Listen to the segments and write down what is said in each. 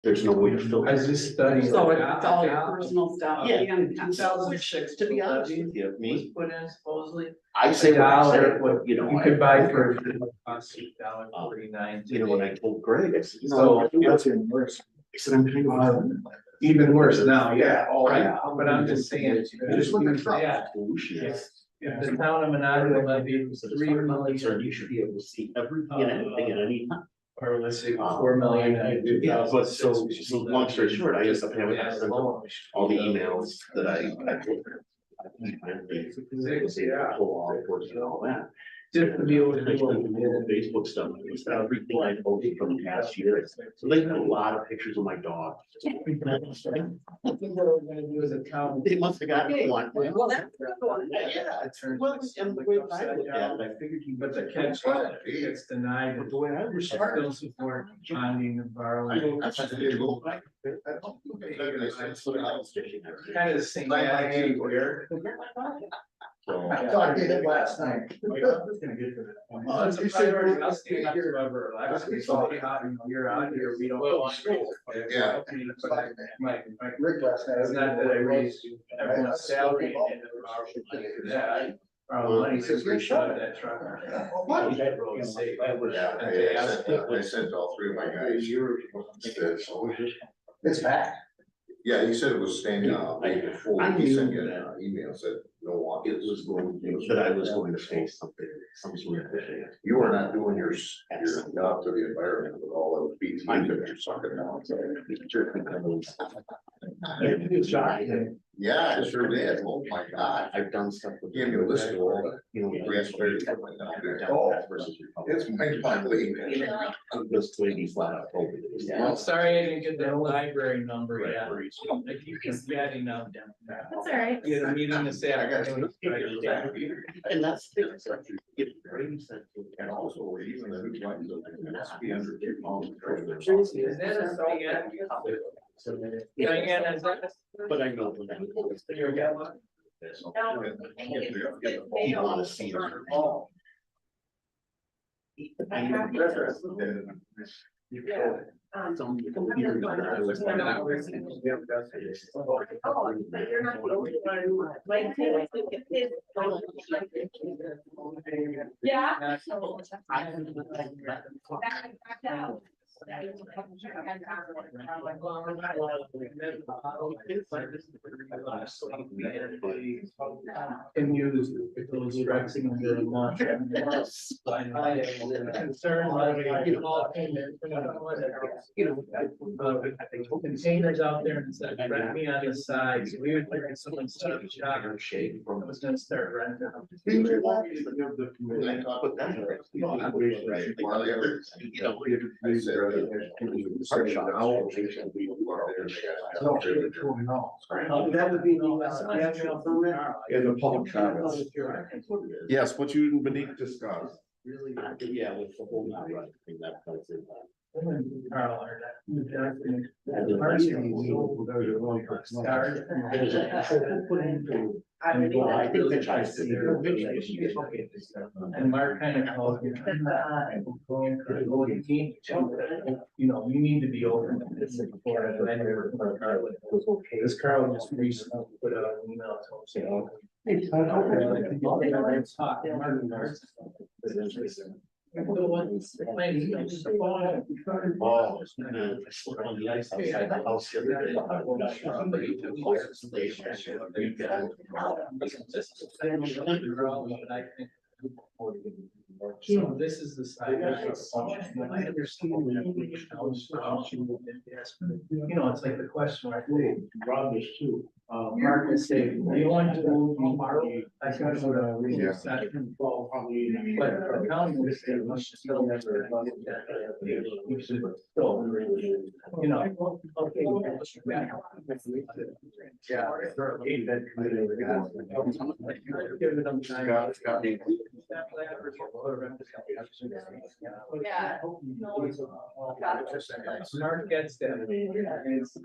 there's no way to I filter. was just studying. So it's all your personal stuff. Yeah. and- 2006, To be honest with you, was me, put in supposedly. I say what I say, What you know. you could buy for $1.49. You know, when I told Greg, I said, you So- know, that's even worse. I said, I'm kind of. Even worse now, yeah. Oh, yeah. But I'm just saying, Just look at yeah, pollution is. if the town of Monongahela levied So $3 concerned, you million, should be able to see everything and anything at any time. or let's say $4 million. Yeah, but so long story short, I ended up having to send all the emails that I. Pull all reports and all that. Just to be able to I do what spent we all did. the Facebook stuff, it's everything I posted from the past year. So they put a lot of pictures of my dog. I think what we're gonna do is a town. They must have gotten one. Well, that's a good one. Yeah, well, and the way that I looked at it, I figured you. But the catch, it's denied. But the way I was. Still support bonding and borrowing. That's what I did. Kind of the same attitude here. So. I talked to him last night. Well, it's a priority. I'll stay up forever. I was gonna say, you're out here, we don't. Yeah. Mike, Rick last night. it's not that I raised everyone's salary and that. Money says we shot that truck. What? I sent all three of my guys. It's back. Yeah, he said it was staying, way before, I he knew sent me that. an email, said no walk. It was going, that I was going to face something, some sort of thing. You are not doing your job to the environment with all those BT that you're sucking down. Yeah, I sure did. Oh my God. I've done stuff with. Give me a list of all the, You know. Oh, Versus. it's mind-boggling. This lady flat out told me this. Well, sorry, I didn't get that library number yet. I keep forgetting now. That's all right. We had a meeting this afternoon. And that's the thing, so if very sensitive. And also, even the new ones, it has to be under. Is that a thing? Diane, is that? But I know. When Your gal? you wanna see it. Some computers are- Oh, but you're not the only one. Like, yeah. Can use if those stressing under a month. Concern, containers out there and said, rent me on the side, so we would bring someone start a shop or shape from, was gonna start renting. But that's. You know, I said, That would be the actual permit. In the public comments. Yes, what you and Beneath discussed. Really, yeah, with the whole not right thing that comes in. Carl, or that. I think they tried to do. And Mark kind of called me. You know, you need to be open to this before I never put Carl. This Carl just recently put out an email to him saying. Oh, I slipped on the ice outside the house the other day. Somebody took So this is the side. I understand. You know, it's like the question, right? Rob is too. Mark is saying, do you want to move tomorrow? I got to go to a Yeah. session. But the county would say, let's just still never. We should still, you know. Okay. Yeah. Give them time. Yeah. Smart gets them.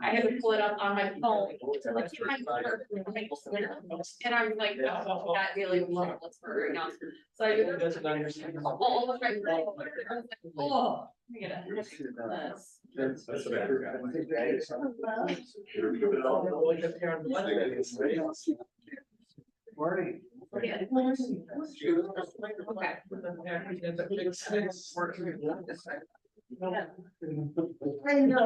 I had to pull it up on my phone, to like, keep my number, and I'm like, oh, not dealing with what's for right now. So I. Doesn't understand. All of my. Oh, I get it. This. That's better. Morning. Yeah. Okay. I know,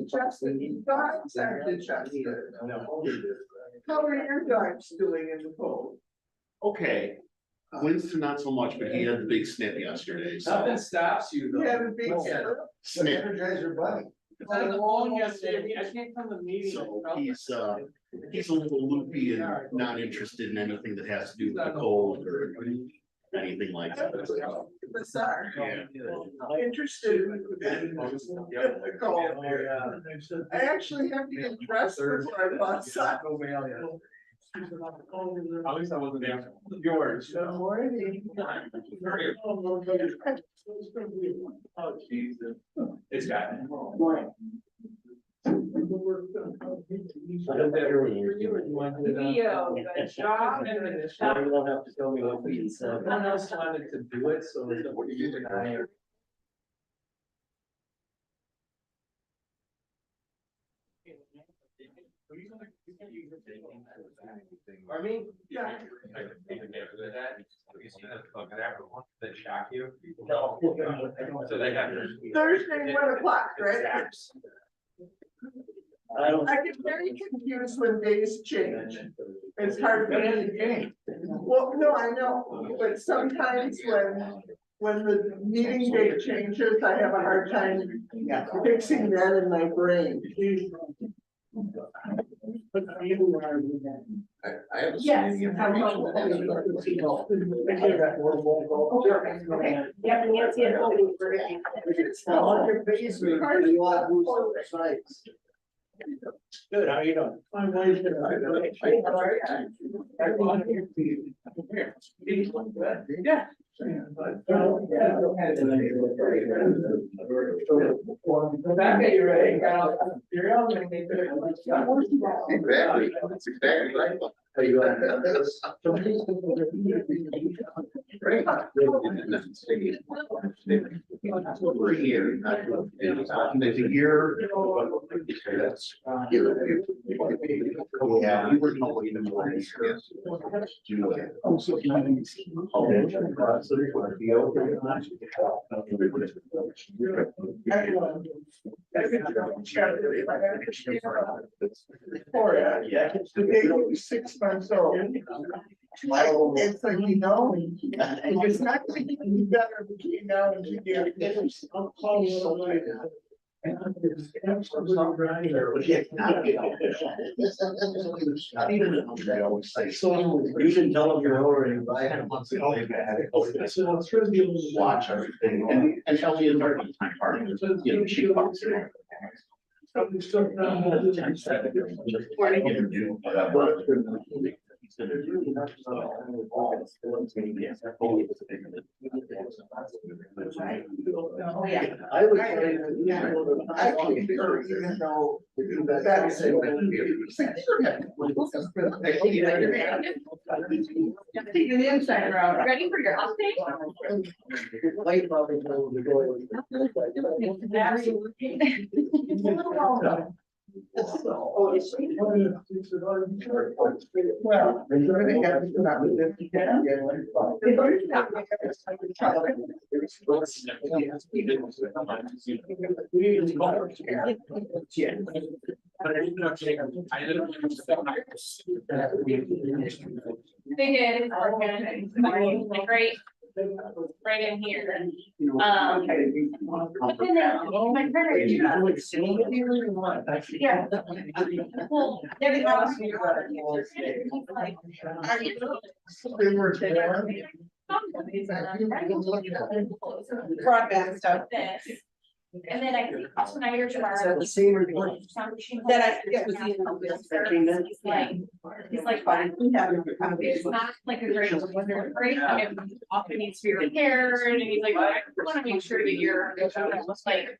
Justin, dogs are adjusted. How are your dogs doing in the cold? Okay, Winston not so much, but he had the big snip yesterday, so. Nothing stops you You though. have a big. Snip, Energizer bunny. I was on the phone yesterday, I came from the meeting. so he's a little loopy and not interested in anything that has to do with the cold or anything like that. Bizarre. Yeah. Interested in the cold. I actually have to get dressed before I bought socks. At least I wasn't there. Yours. Good morning. Oh, Jesus. It's got. Leo, good job. You don't have to tell me what we said. Someone else wanted to do it, so it's what you and I are. I mean, Yeah. That shock you? no. So they have. Thursday, 1 o'clock, right? I don't. I get very confused when days change. It's hard for me to game. Well, no, I know, but sometimes when the meeting date changes, I have a hard time fixing that in my brain. I have. Yes. Okay. Yeah, Nancy had opened for it. It's not on your basement. Good, how are you doing? My wife and Yeah. Rebecca, you ready? You're on. Exactly, that's exactly right. How you Right. We're here. There's a year. That's. Yeah, we were told even more. Yeah, the baby was 6 months old. It's like, you know, it's not gonna get any better between now and June. So you should tell them you're already. I had months ago. Watch everything and Ellie is our time partner, you know, she walks around. Oh, yeah. I would say, I can't hear even though that's. Taking the inside around. Ready for your update? Well, they're gonna have to come out with 50. They did, it's working, like right in here. But then my printer. Yeah. Well, every house. They were. Broadband stuff. This. And then I think tonight or tomorrow. the same report. That I forget was the. He's like, fine. It's not like a great, great, it often needs to be repaired, and he's like, I wanna make sure that you're, like.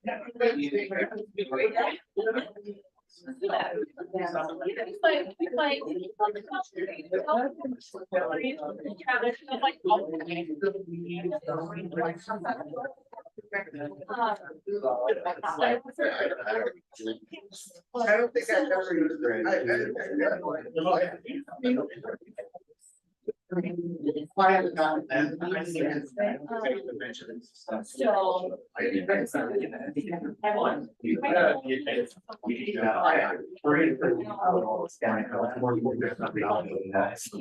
I don't think I've ever used it. I haven't done that. So.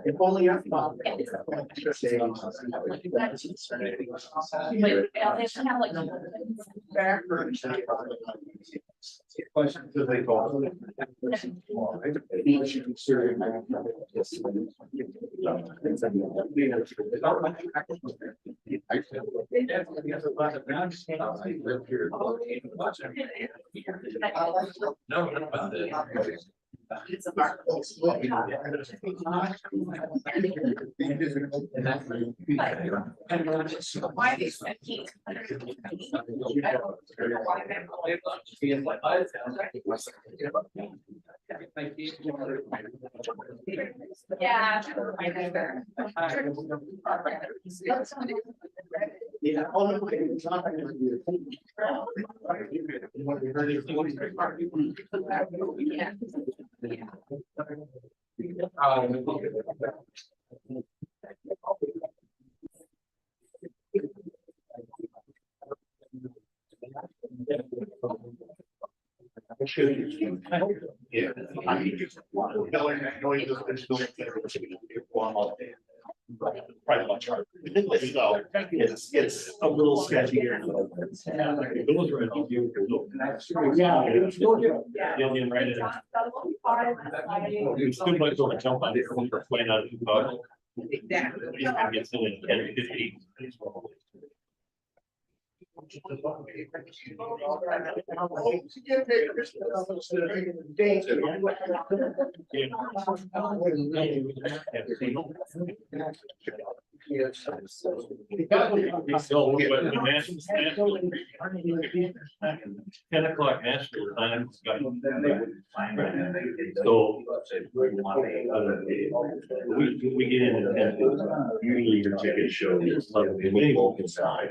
If only I thought. Questions that they call. It's a mark. Why they spent heat? Yeah. Yeah. Yeah. I mean, probably much harder. So it's a little sketchy here. Yeah. Yeah. It's too much of a jump on it, explain how to do it. Exactly. It gets in at 10, 15. So, but the Nashville, 10 o'clock Nashville time. So. We get in at 10, usually your ticket show is like the minimum inside.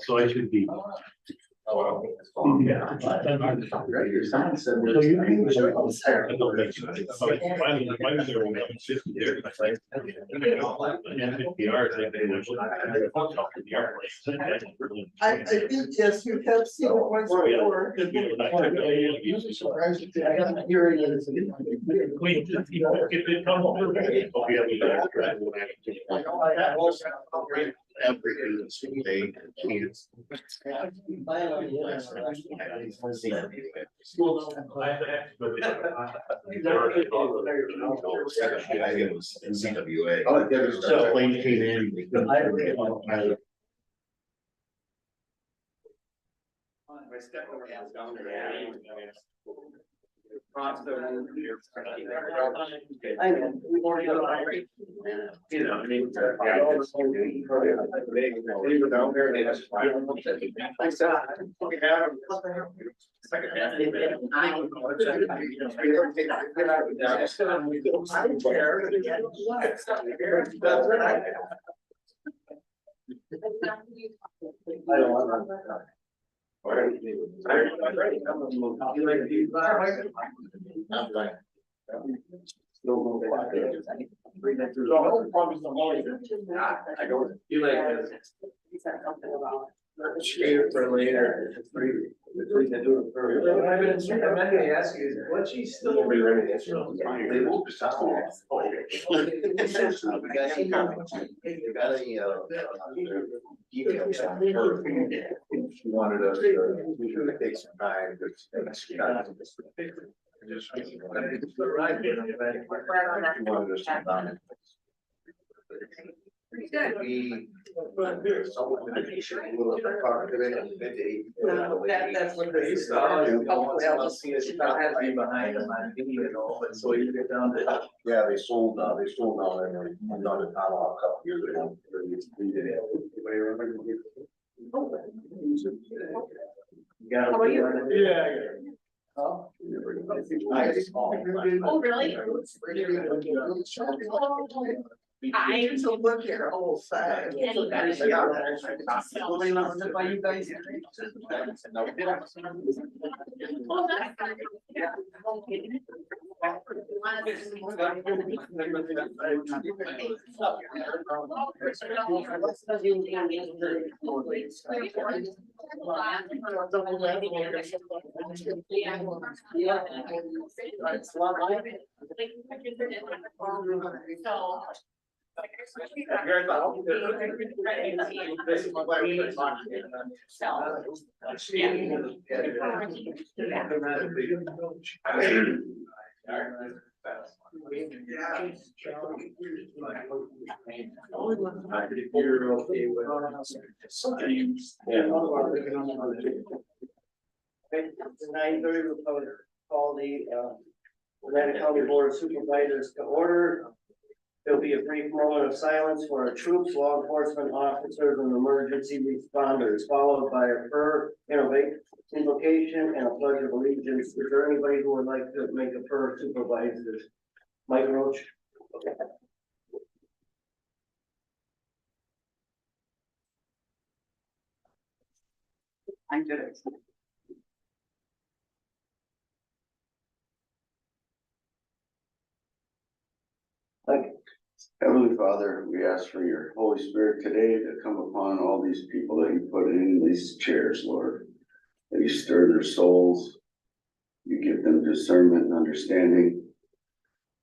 So I should be. So you can show us. I think, yes, you have seen it once before. Surprised that I haven't hearing it. Everything that's they CWA. Oh, yeah, there's- So plane came in. My stepmother was down there. I know. You know, I mean. They were down there, they had. I said, we have. I don't feel like this. For later. I've been meant to ask you, is what she still? They moved to South. Details on her. She wanted us to, we should take some time to. She wanted us to sit down. Pretty good. Someone that he should be able to talk to it in midday. That's what they used to always, I'll see us, I had to be behind them on video and all, but so you get down to. Yeah, they sold down in another town a couple years ago. How are you? Yeah. Nice. Oh, really? I. To look here, old side. Any better. Well, that's. So. You're okay with. Nine thirty, we'll call the Atlantic County Board of Supervisors to order. There'll be a brief moment of silence for our troops, law enforcement officers, and emergency responders, followed by a prayer, invocation, and a pledge of allegiance. Is there anybody who would like to make a prayer, supervisors? Mike Roach. I did it. Heavenly Father, we ask for your Holy Spirit today to come upon all these people that you put in these chairs, Lord. That you stir their souls, you give them discernment and understanding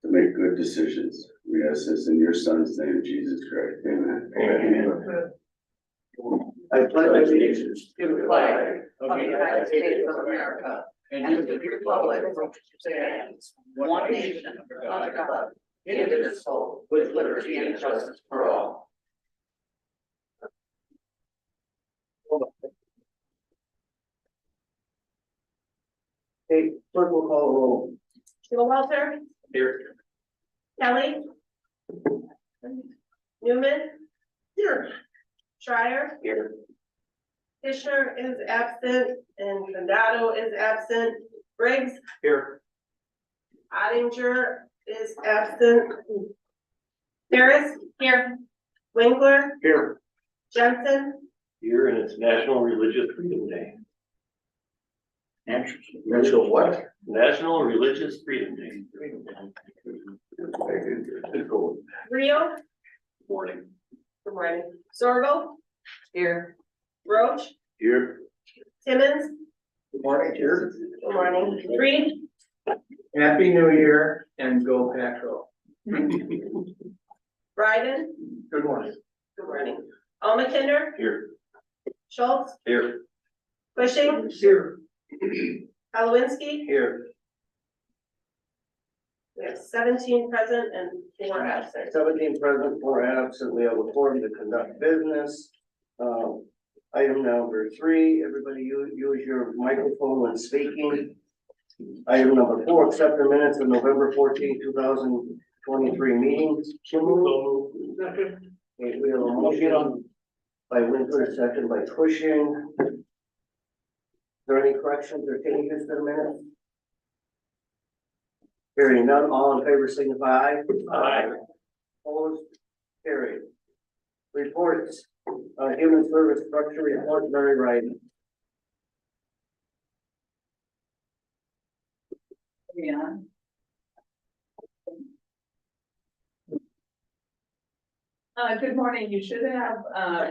to make good decisions. We ask this in your Son's name, Jesus Christ. Amen. Amen. I pledge allegiance to the flag Of the United States of America and to the republic for which it stands, one nation under God, indivisible, with liberty and justice for all. Okay, clerk will call the roll. Walter, Here. Kelly. Newman, Here. Schreier, Here. Fisher is absent, and Condado is absent, Briggs, Here. Ottinger is absent. Harris, here, Winkler, Here. Jensen, Here, and it's National Religious Freedom Day. National what? National Religious Freedom Day. Rio, Morning. good morning, Sorgo, Here. Roach, Here. Timmons, Good morning, here. good morning, Reed, Happy New Year and go Patrol. Bryden, Good morning. good morning, Almakinder, Here. Schultz, Here. Cushing, Here. Halowinski. Here. We have 17 present and 4 absent. 17 present, 4 absent. We have a quorum to conduct business. Item number 3, everybody use your microphone when speaking. Item number 4, accept the minutes of November 14, 2023 meeting. Okay, we have a motion by Winkler, second by Cushing. Is there any corrections or changes to the minutes? Hearing none, all in favor signify aye. Aye. Opposed, carried. Reports, human service structure report, Mary Wright. Yeah. Good morning. You should have,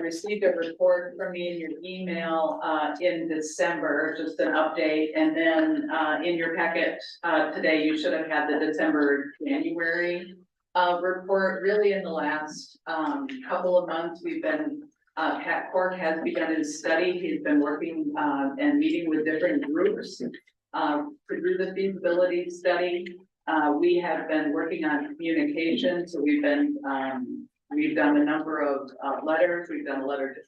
received a report from me in your email, in December, just an update. And then, in your packet, today, you should have had the December, January, report. Really in the last, couple of months, we've been, Pat Cork has begun his study. He's been working, and meeting with different groups, to do the feasibility study. We have been working on communication, so we've been, we've done a number of letters. We've done a letter to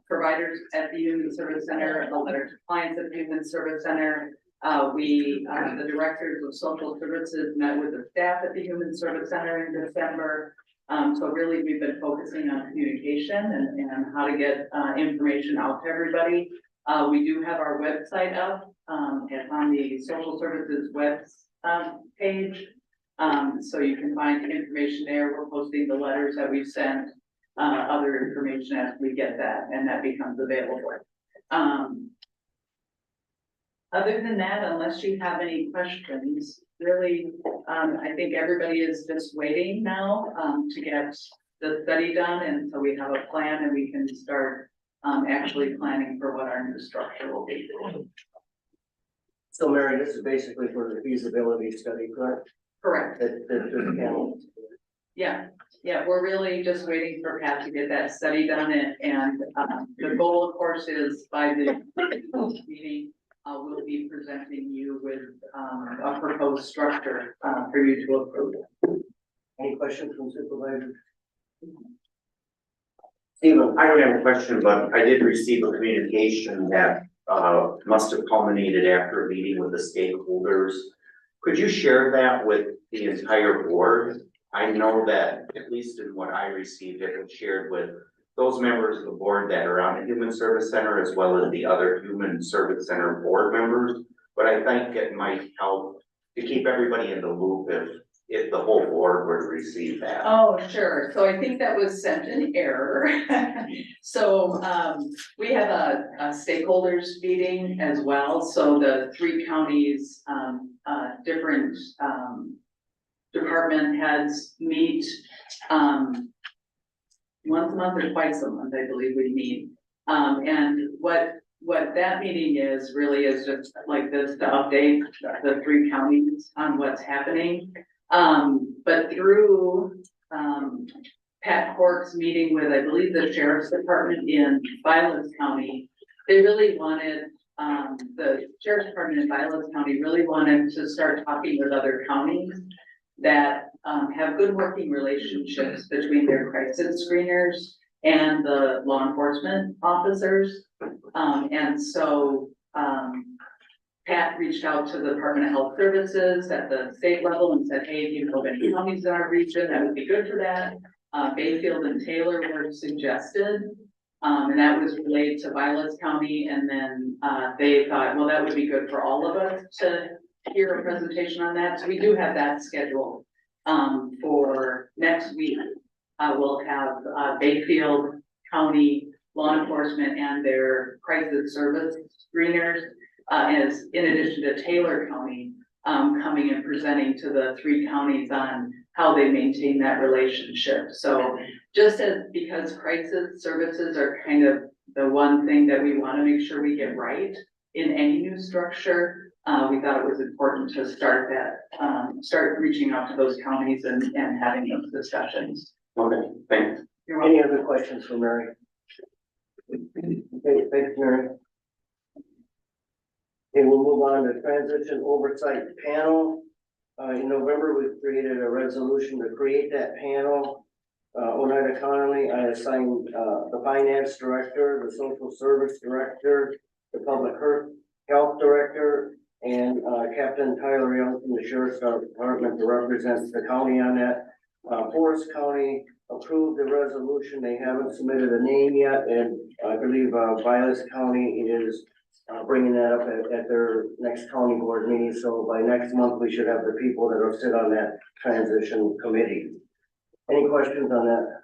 providers at the Human Service Center, a letter to clients at the Human Service Center. The directors of social services met with the staff at the Human Service Center in December. So really, we've been focusing on communication and how to get information out to everybody. We do have our website up. It's on the social services web page. So you can find information there. We're posting the letters that we've sent, other information as we get that, and that becomes available. Other than that, unless you have any questions, really, I think everybody is just waiting now, to get the study done, and so we have a plan and we can start, actually planning for what our new structure will be. So Mary, this is basically for the feasibility study, correct? Correct. The panel. Yeah, we're really just waiting for Pat to get that study done, and the goal, of course, is by the meeting, we'll be presenting you with a proposed structure for you to approve. Any questions from supervisors? Stephen, I don't have a question, but I did receive a communication that must have culminated after a meeting with the stakeholders. Could you share that with the entire board? I know that, at least in what I received, it was shared with those members of the board that are on the Human Service Center, as well as the other Human Service Center board members. But I think it might help to keep everybody in the loop if the whole board were to receive that. Oh, sure. So I think that was sent in error. So we have a stakeholders meeting as well. So the three counties, different department heads meet once a month or twice a month, I believe we meet. And what that meeting is really is just like this to update the three counties on what's happening. But through Pat Cork's meeting with, I believe, the Sheriff's Department in Violence County, they really wanted, the Sheriff's Department in Violence County really wanted to start talking with other counties that have good working relationships between their crisis screeners and the law enforcement officers. And so Pat reached out to the Department of Health Services at the state level and said, hey, if you know of any counties in our region, that would be good for that. Bayfield and Taylor were suggested, and that was relayed to Violence County. And then they thought, well, that would be good for all of us to hear a presentation on that. So we do have that scheduled for next week. We'll have Bayfield County law enforcement and their crisis service screeners, as in addition to Taylor County, coming and presenting to the three counties on how they maintain that relationship. So just as, because crisis services are kind of the one thing that we want to make sure we get right in any new structure, we thought it was important to start that, start reaching out to those counties and having those discussions. Okay, thanks. Any other questions for Mary? Okay, thanks, Mary. Okay, we'll move on to transition oversight panel. In November, we created a resolution to create that panel. Oneida Connolly, I assigned the finance director, the social service director, the public health director, and Captain Tyler Young from the Sheriff's Department to represent the county on that. Forest County approved the resolution. They haven't submitted a name yet, and I believe Vilas County is bringing that up at their next county board meeting. So by next month, we should have the people that will sit on that transition committee. Any questions on that?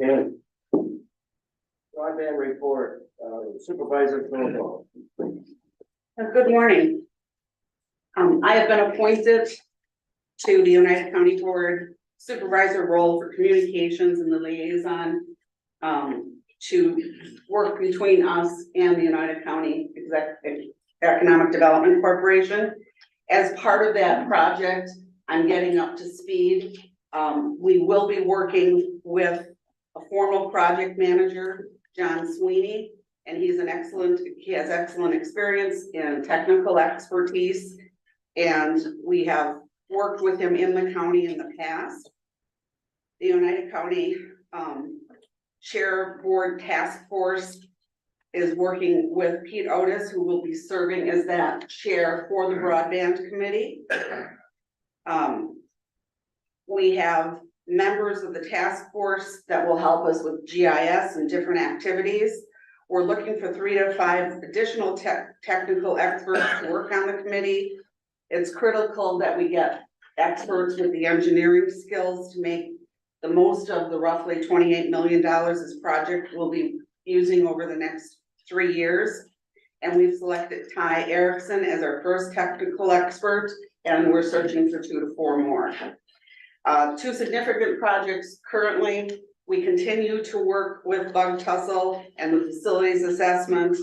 Okay. Broadband report, Supervisor Coyle. Good morning. I have been appointed to the United County Board Supervisor role for communications and the liaison to work between us and the United County Economic Development Corporation. As part of that project, I'm getting up to speed. We will be working with a formal project manager, John Sweeney, and he has excellent experience in technical expertise. And we have worked with him in the county in the past. The United County Chair Board Task Force is working with Pete Otis, who will be serving as that chair for the broadband committee. We have members of the task force that will help us with GIS and different activities. We're looking for 3 to 5 additional technical experts to work on the committee. It's critical that we get experts with the engineering skills to make the most of the roughly $28 million this project will be using over the next 3 years. And we've selected Ty Erickson as our first technical expert, and we're searching for 2 to 4 more. 2 significant projects currently. We continue to work with Bug Tussle and the facilities assessment.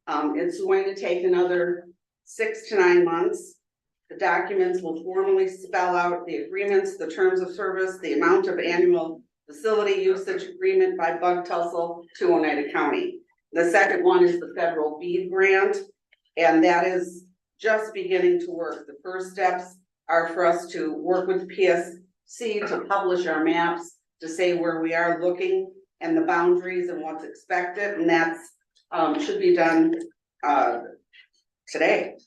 It's going to take another 6 to 9 months. The documents will formally spell out the agreements, the terms of service, the amount of annual facility usage agreement by Bug Tussle to Oneida County. The second one is the federal BEAD grant, and that is just beginning to work. The first steps are for us to work with the PSC to publish our maps to say where we are looking and the boundaries and what's expected, and that's should be done today.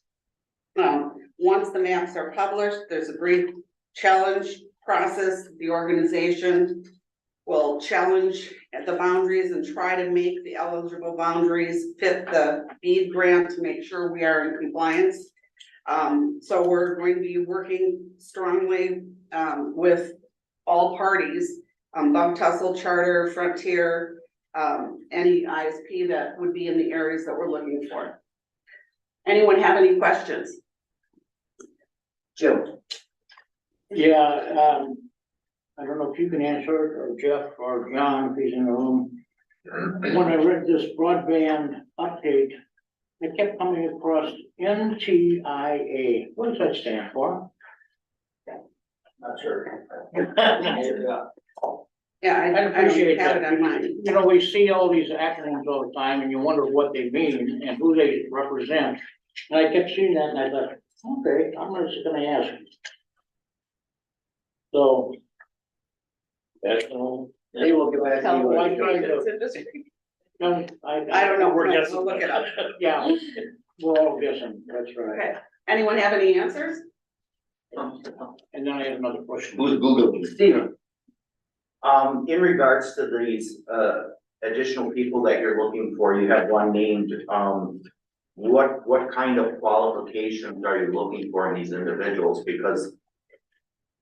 Once the maps are published, there's a brief challenge process. The organization will challenge at the boundaries and try to make the eligible boundaries fit the BEAD grant to make sure we are in compliance. So we're going to be working strongly with all parties, Bug Tussle, Charter, Frontier, any ISP that would be in the areas that we're looking for. Anyone have any questions? Jim? Yeah, I don't know if you can answer it, or Jeff, or John, if he's in the room. When I read this broadband update, I kept coming across NTIA. What does that stand for? Not sure. Yeah, I I don't appreciate have it that. on mine. You know, we see all these acronyms all the time and you wonder what they mean and who they represent. And I kept seeing that and I thought, okay, I'm just gonna ask. So. That's all. They will get back to you. Well, I tried to- No, I don't know, We're we'll guessing. look it up. Yeah, we're all guessing, that's right. Okay, anyone have any answers? And then I have another question. Who's Googling? Steven? In regards to these, additional people that you're looking for, you have one named, what kind of qualifications are you looking for in these individuals? Because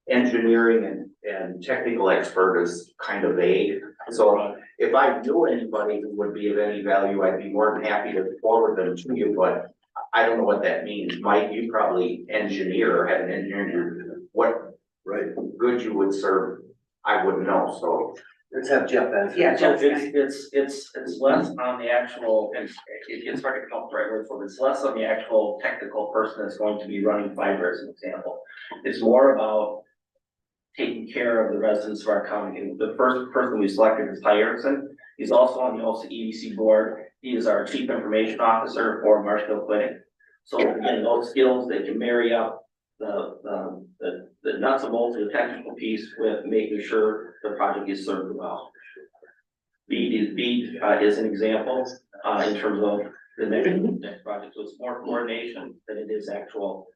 engineering and technical expert is kind of vague. So if I knew anybody who would be of any value, I'd be more than happy to forward them to you, but I don't know what that means. Mike, you probably engineer, have an engineer, what good you would serve, I wouldn't know, so. Let's have Jeff answer. Yeah, So Jeff. it's less on the actual, and it's hard to come up with the right word for it, it's less on the actual technical person that's going to be running fiber as an example. It's more about taking care of the residents of our county. And the first person we selected is Ty Erickson. He's also on the OSA EDC board. He is our chief information officer for Marshfield Clinic. So again, those skills, they can marry up the nuts and bolts of the technical piece with making sure the project is served well. BEAD is an example in terms of the next project. So it's more coordination than it is actual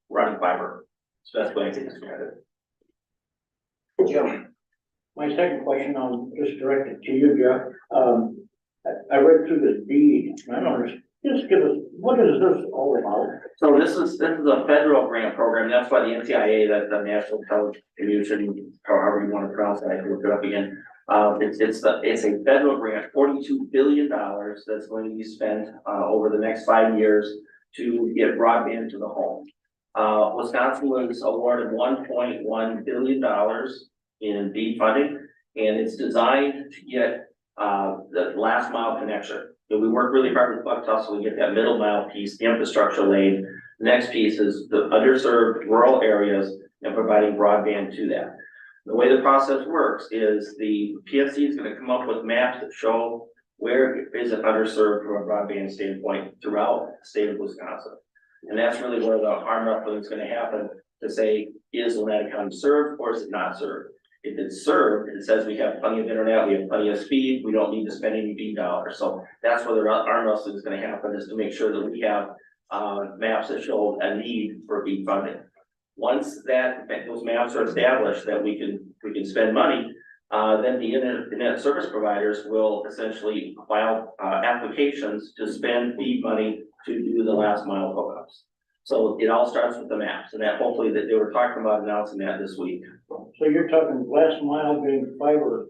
running fiber. So that's what I think is better. Jim? My second question, I'll just direct it to you, Jeff. I read through this deed, and I don't understand, just give us, what is this all about? So this is a federal grant program. That's why the NTIA, that's the National Telecommunication, however you want to pronounce it, I can look it up again. It's a federal grant, $42 billion that's going to be spent over the next 5 years to get broadband to the home. Wisconsin was awarded $1.1 billion in BEAD funding, and it's designed to get the last mile connection. And we work really hard with Buck Tussle to get that middle mile piece, the infrastructure laid. The next piece is the underserved rural areas and providing broadband to that. The way the process works is the PSC is going to come up with maps that show where is it underserved from a broadband standpoint throughout the state of Wisconsin. And that's really where the arm wrestling is going to happen to say, is Oneida County served or is it not served? If it's served, it says we have plenty of internet, we have plenty of speed, we don't need to spend any BEAD dollars. So that's where the arm wrestling is going to happen, is to make sure that we have maps that show a need for BEAD funding. Once those maps are established that we can spend money, then the internet service providers will essentially file applications to spend BEAD money to do the last mile hookups. So it all starts with the maps, and that hopefully that they were talking about announcing that this week. So you're talking last mile being fiber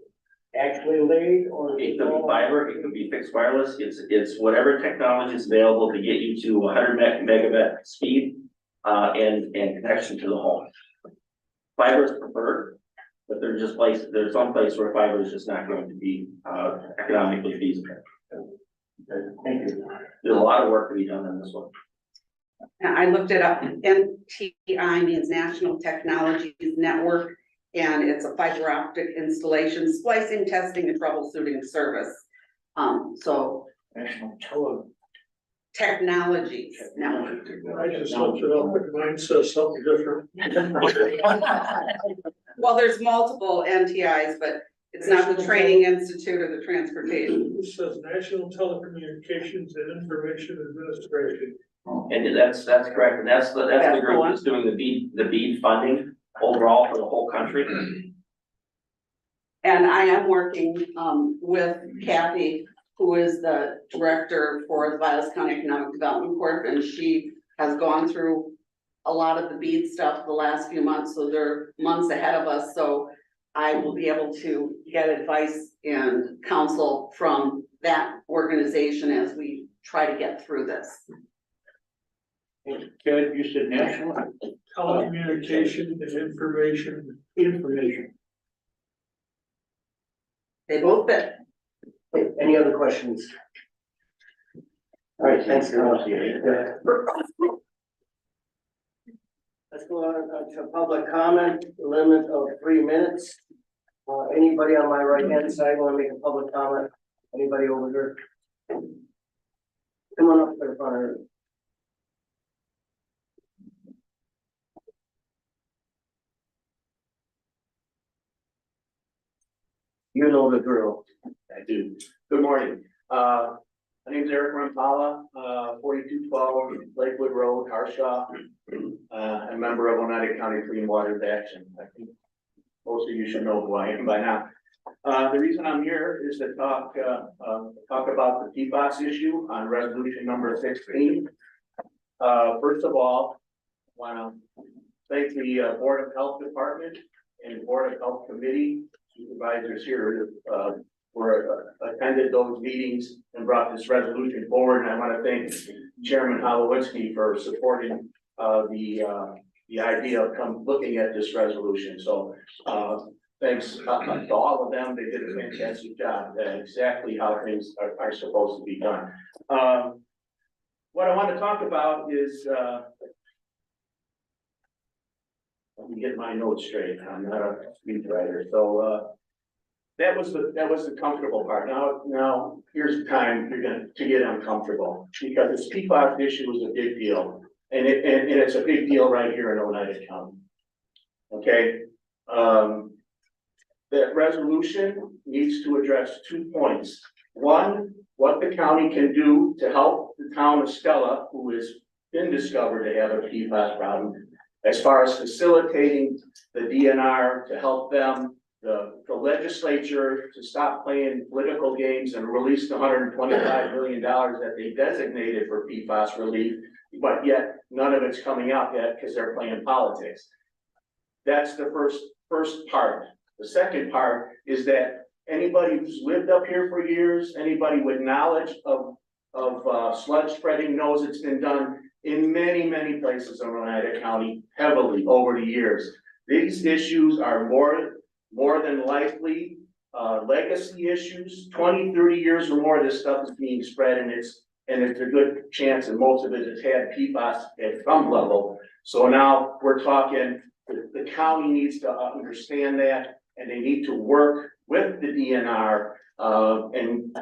actually laid, or? It could be fiber, it could be fixed wireless, it's whatever technology is available to get you to 100 megabit speed and connection to the home. Fiber is preferred, but there's some place where fiber is just not going to be economically feasible. Thank you. There's a lot of work to be done on this one. I looked it up. NTI means National Technologies Network, and it's a fiber optic installation, splicing, testing, and troubleshooting service. So National Tele. Technologies Network. I just looked it up, and mine says something different. Well, there's multiple NTIs, but it's not the Training Institute or the Transportation. It says National Telecommunications and Information Administration. And that's correct, and that's the group that's doing the BEAD funding overall for the whole country. And I am working with Kathy, who is the director for the Vilas County Economic Development Corp, and she has gone through a lot of the BEAD stuff the last few months, so they're months ahead of us. So I will be able to get advice and counsel from that organization as we try to get through this. Ted, you said national telecommunication and information. They both fit. Any other questions? All right, thanks, Carl. Let's go on to public comment, limit of 3 minutes. Anybody on my right hand side want to make a public comment? Anybody over here? Come on up to the front. You know the drill. I do. Good morning. My name is Eric Rampala, 4212 Lakewood Road, Harshaw. A member of Oneida County Clean Waters Action. I think most of you should know who I am by now. The reason I'm here is to talk about the PFAS issue on resolution number 16. First of all, I want to thank the Board of Health Department and Board of Health Committee supervisors here were attended those meetings and brought this resolution forward. And I want to thank Chairman Holowitsky for supporting the idea of looking at this resolution. So thanks to all of them. They did a fantastic job. Exactly how things are supposed to be done. What I want to talk about is let me get my notes straight. I'm not a speechwriter. So that was the comfortable part. Now here's the time you're going to get uncomfortable, because this PFAS issue is a big deal, and it's a big deal right here in Oneida County. Okay, that resolution needs to address 2 points. One, what the county can do to help the town of Stella, who has been discovered to have a PFAS problem, as far as facilitating the DNR to help them, the legislature to stop playing political games and release the $125 million that they designated for PFAS relief, but yet none of it's coming out yet because they're playing politics. That's the first part. The second part is that anybody who's lived up here for years, anybody with knowledge of sludge spreading knows it's been done in many, many places in Oneida County heavily over the years. These issues are more than likely, legacy issues, 20, 30 years or more, this stuff is being spread and it's a good chance, and most of it has had PFAS at some level. So now we're talking, the county needs to understand that, and they need to work with the DNR, and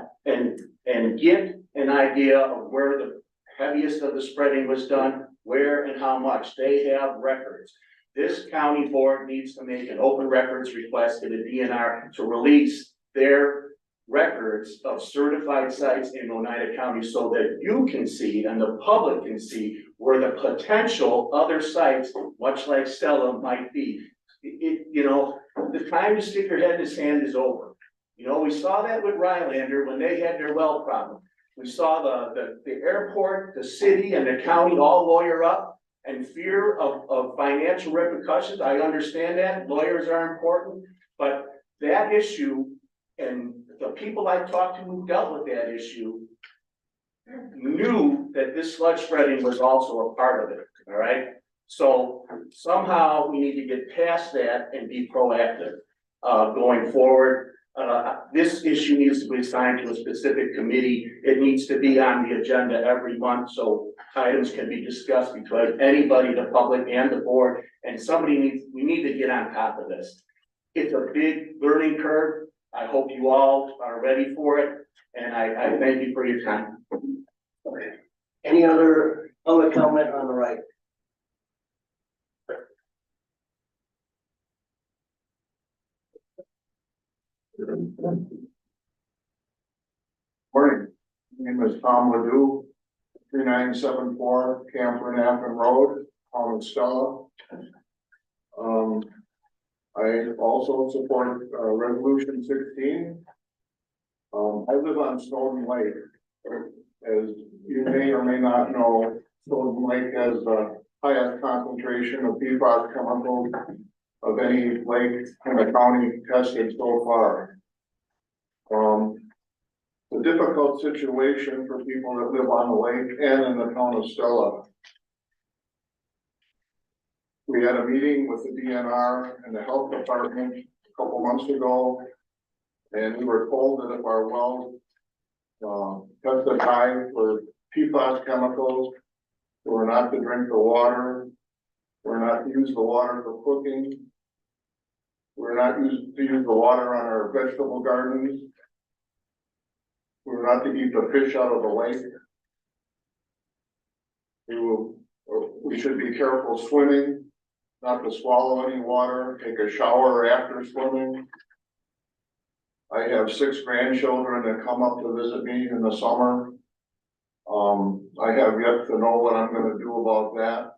get an idea of where the heaviest of the spreading was done, where and how much. They have records. This county board needs to make an open records request to the DNR to release their records of certified sites in Oneida County so that you can see and the public can see where the potential other sites, much like Stella, might be. You know, the time to stick your head in the sand is over. You know, we saw that with Rylander when they had their well problem. We saw the airport, the city and the county all lawyer up and fear of financial repercussions. I understand that, lawyers are important, but that issue and the people I talked to who dealt with that issue knew that this sludge spreading was also a part of it, all right? So somehow we need to get past that and be proactive, going forward. This issue needs to be assigned to a specific committee. It needs to be on the agenda every month, so items can be discussed between anybody, the public and the board, and we need to get on top of this. It's a big learning curve. I hope you all are ready for it, and I thank you for your time. Okay. Any other public comment on the right? Morning, my name is Tom Ledoux, 3974 Camp Appin Road, town of Stella. I also support resolution 16. I live on Snowden Lake. As you may or may not know, Snowden Lake has the highest concentration of PFAS chemicals of any lake in the county tested so far. It's a difficult situation for people that live on the lake and in the town of Stella. We had a meeting with the DNR and the health department a couple months ago, and we were told that if our wells tested high for PFAS chemicals, we're not to drink the water, we're not to use the water for cooking, we're not to use the water on our vegetable gardens, we're not to eat the fish out of the lake. We should be careful swimming, not to swallow any water, take a shower after swimming. I have 6 grandchildren that come up to visit me in the summer. I have yet to know what I'm gonna do about that.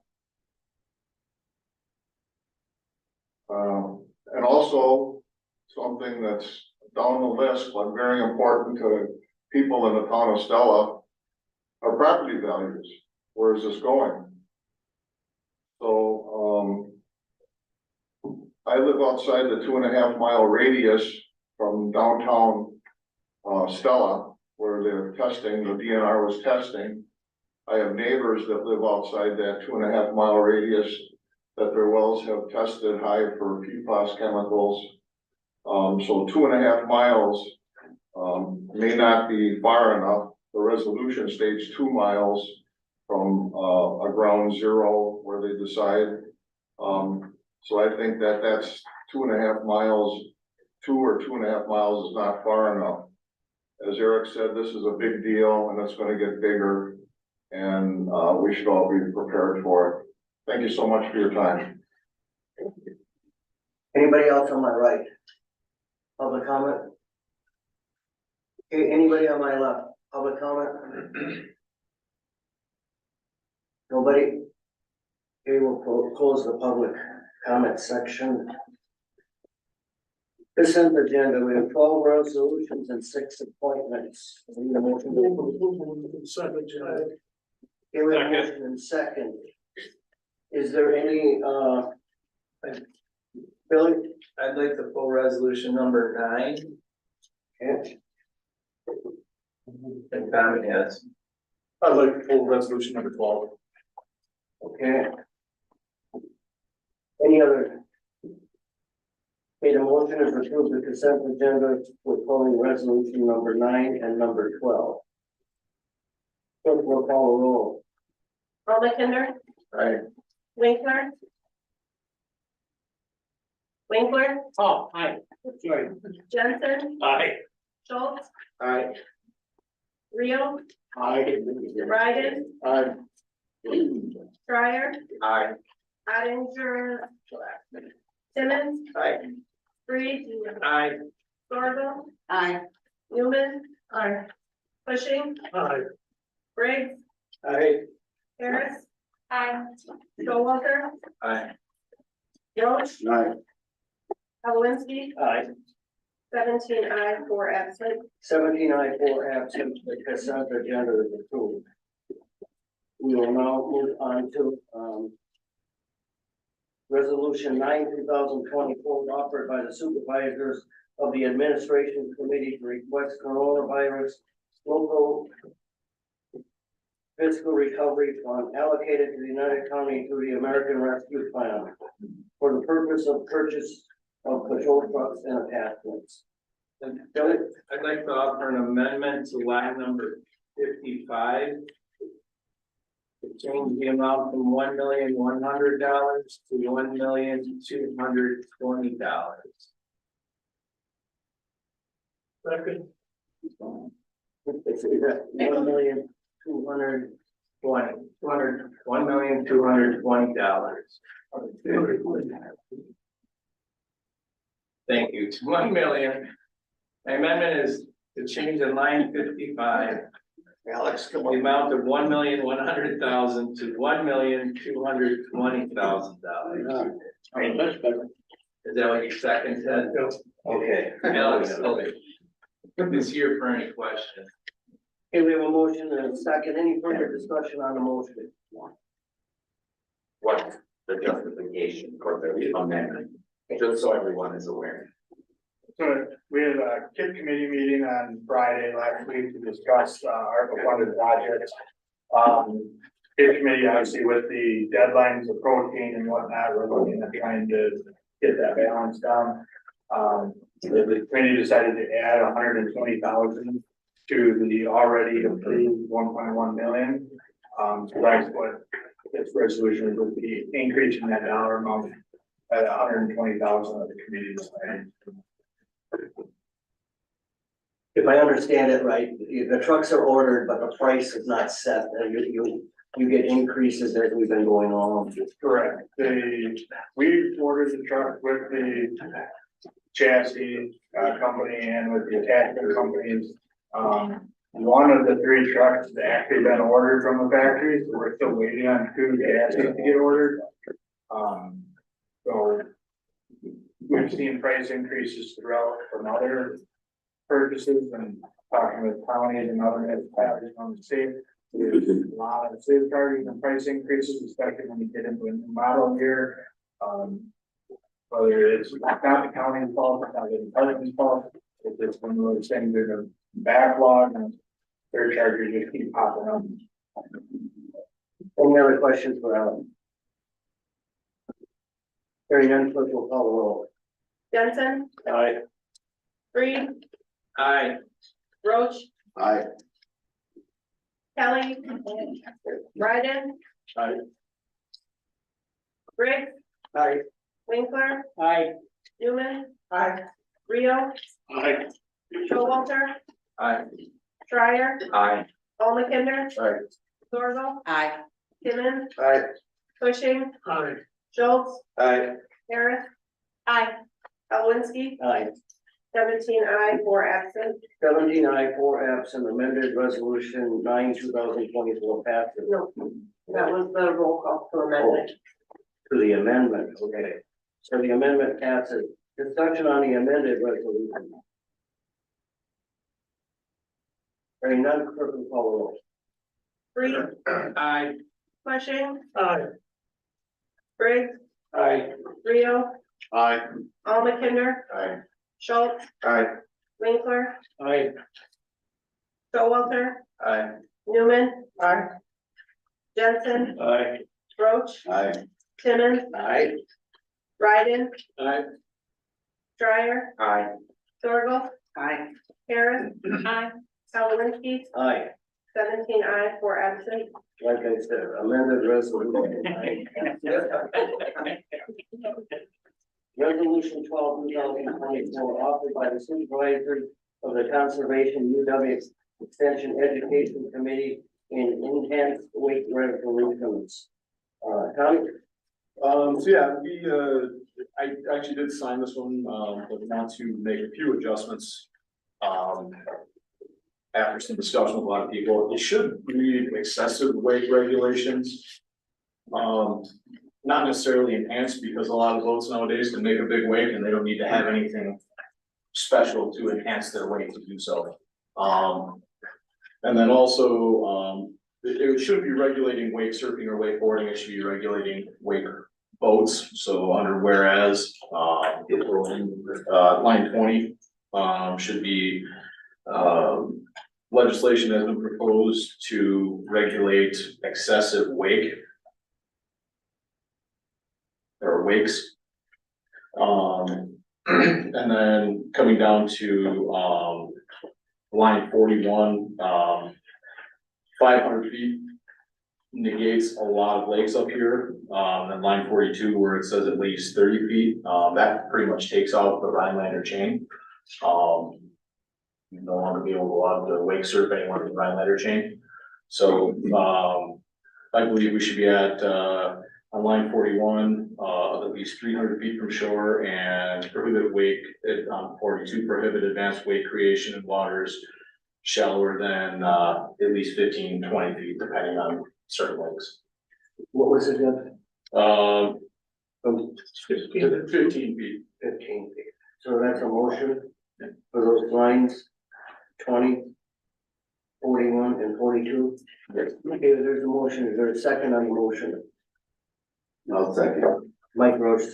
And also something that's down the list, but very important to people in the town of Stella, are property values. Where is this going? So, I live outside the 2.5 mile radius from downtown, Stella, where they're testing, the DNR was testing. I have neighbors that live outside that 2.5 mile radius that their wells have tested high for PFAS chemicals. So 2.5 miles, may not be far enough. The resolution states 2 miles from, a ground zero where they decide. So I think that that's 2.5 miles, 2 or 2.5 miles is not far enough. As Eric said, this is a big deal and it's gonna get bigger, and we should all be prepared for it. Thank you so much for your time. Anybody else on my right? Public comment? Okay, anybody on my left? Public comment? Nobody? Okay, we'll close the public comment section. Consent agenda, we have 12 resolutions and 6 appointments. We need a motion to approve. Consent agenda. Okay, we have a motion and second. Is there any, Billy? I'd like to pull resolution number 9. Okay. And Tommy has. I'd like to pull resolution number 12. Okay. Any other? Okay, the motion is approved the consent agenda with calling resolution number 9 and number 12. Clerk will call a roll. Alma Kinder, Aye. Winkler. Winkler, Oh, hi, sorry. Jensen, Aye. Schultz, Aye. Rio, Aye. Ryden, Aye. Dryer, Aye. Ottinger, Simmons, Aye. Reed, Aye. Thorville, Aye. Newman, Pushing, Aye. Briggs, Aye. Harris. Aye. Showalter, Aye. Roach, Aye. Alinsky, Aye. 17 aye, 4 absent. 17 aye, 4 absent, the consent agenda is approved. We will now move on to, resolution 9, 2024, offered by the supervisors of the administration committee to request coronavirus local fiscal recovery fund allocated to the United County through the American Rescue Plan for the purpose of purchase of patrol trucks and attachments. And Billy, I'd like to offer an amendment to line number 55. To change the amount from $1,100,000 to $1,220,000. Second. It's that 1,220,000. $1,220,000. Thank you, to 1 million. My amendment is to change in line 55. Alex, come The amount of $1,100,000 to $1,220,000. That's better. Is that what you second said? Okay. Alex, okay. This here for any questions. Okay, we have a motion and a second. Any further discussion on the motion? What's the justification for the amendment? Just so everyone is aware. So we had a KIP committee meeting on Friday last week to discuss ARPA funded projects. KIP committee, obviously with the deadlines approaching and whatnot, we're looking at trying to get that balance down. The committee decided to add 120,000 to the already approved 1.1 million. So that's what this resolution would be, increasing that dollar amount at 120,000 of the committee decided. If I understand it right, the trucks are ordered, but the price is not set. You get increases as we've been going on. Correct. We ordered the truck with the chassis company and with the attachment companies. One of the 3 trucks has actually been ordered from the factory, so we're still waiting on 2 chassis to get ordered. So we've seen price increases throughout from other purchases and talking with counties and other municipalities on the state. There's a lot of safeguarding and price increases, especially when you get into a new model year. Whether it's not the county's fault, it's not the department's fault, it's just one of those things that are backlog and surcharges just keep popping up. Any other questions for Alan? Hearing none, clerk will call the roll. Jensen, Aye. Reed, Aye. Roach, Aye. Kelly, Ryden, Aye. Briggs, Aye. Winkler, Aye. Newman, Rio, Aye. Showalter, Aye. Dryer, Aye. Alma Kinder, Aye. Thorville, Aye. Simmons, Aye. Pushing, Aye. Schultz, Aye. Harris. Aye. Alinsky, Aye. 17 aye, 4 absent. 17 aye, 4 absent, amended resolution 9, 2024 passes. No, that was the roll call to amendment. To the amendment, okay. So the amendment passes. Discussion on the amended resolution. Hearing none, clerk will call the roll. Reed, Aye. Pushing, Aye. Briggs, Aye. Rio, Aye. Alma Kinder, Aye. Schultz, Aye. Winkler, Aye. Showalter, Aye. Newman, Jensen, Aye. Roach, Aye. Timmons, Aye. Ryden, Aye. Dryer, Aye. Zorgel, Aye. Harris, Aye. Sawalinsky, Aye. 17 ayes, 4 absent. Like I said, amended resolution. Resolution 12, 2024, offered by the supervisor of the Conservation UW Extension Education Committee in enhanced weight resolutions. Tommy? So yeah, I actually did sign this one, but want to make a few adjustments. After some discussion with a lot of people, it should read excessive weight regulations. Not necessarily enhanced, because a lot of boats nowadays can make a big wake and they don't need to have anything special to enhance their weight to do so. And then also, it shouldn't be regulating wake surfing or wakeboarding, it should be regulating wake boats. So under whereas, line 20, should be, legislation has been proposed to regulate excessive wake or wakes. And then coming down to, line 41, 500 feet negates a lot of lakes up here. And line 42, where it says at least 30 feet, that pretty much takes out the Rhinelander chain. You no longer be able to go out to wake surf anywhere in the Rhinelander chain. So, I believe we should be at, on line 41, at least 300 feet from shore, and prohibit wake at, 42, prohibit advanced wake creation in waters shallower than, at least 15, 20 feet, depending on certain lakes. What was it again? 15 feet. 15 feet. So that's a motion for those lines, 20, 41, and 42? Yes. Okay, there's a motion. Is there a second on the motion? I'll second. Mike Roach,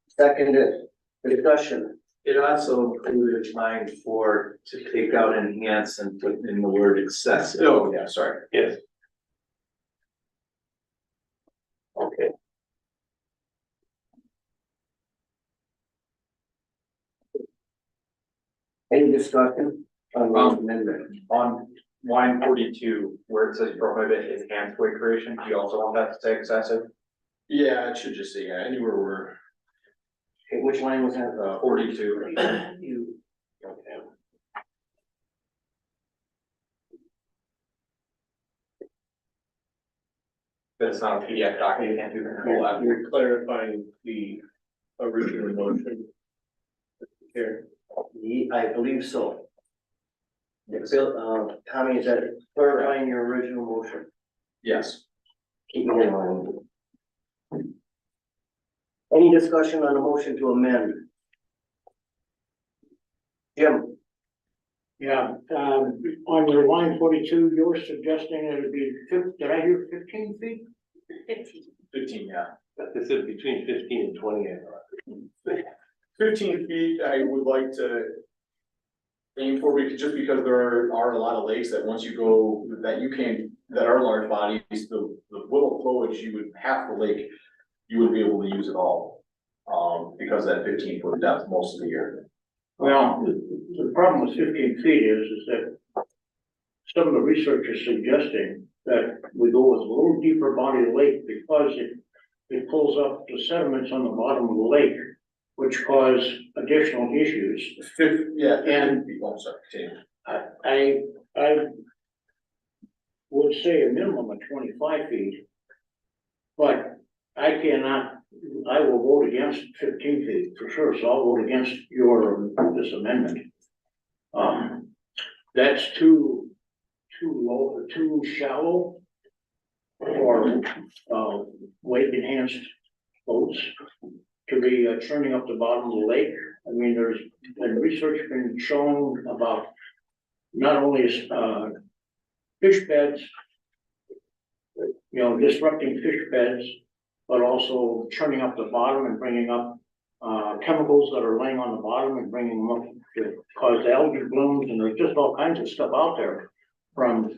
seconded. Discussion. It also included line 4 to take out enhance and put in the word excessive. Oh, yeah, sorry. Yes. Okay. Any discussion on the amendment? On line 42, where it says prohibit enhanced weight creation, do you also want that to say excessive? Yeah, it should just say, yeah, anywhere where, Okay, which line was that? 42. You. Okay. But it's not a PDF document, you can't do that. You're clarifying the original motion. Here. I believe so. Bill, Tommy, is that clarifying your original motion? Yes. Keep me in mind. Any discussion on the motion to amend? Jim? Yeah, on your line 42, you're suggesting it would be did I hear 15 feet? 15, yeah. They said between 15 and 28. 15 feet, I would like to aim for, just because there are a lot of lakes that once you go, that are large bodies, the willow flowage, you would half the lake, you wouldn't be able to use it all. Because that 15-foot depth most of the year. Well, the problem with 15 feet is that some of the research is suggesting that we go with a little deeper body of lake because it pulls up the sediments on the bottom of the lake, which cause additional issues. Yeah, And oh, sorry, continue. I would say a minimum of 25 feet. But I will vote against 15 feet for sure, so I'll vote against this amendment. That's too low, too shallow for, weight enhanced boats to be churning up the bottom of the lake. I mean, there's been research been shown about not only fish beds, disrupting fish beds, but also churning up the bottom and bringing up chemicals that are laying on the bottom and bringing them up to cause algae blooms, and there's just all kinds of stuff out there from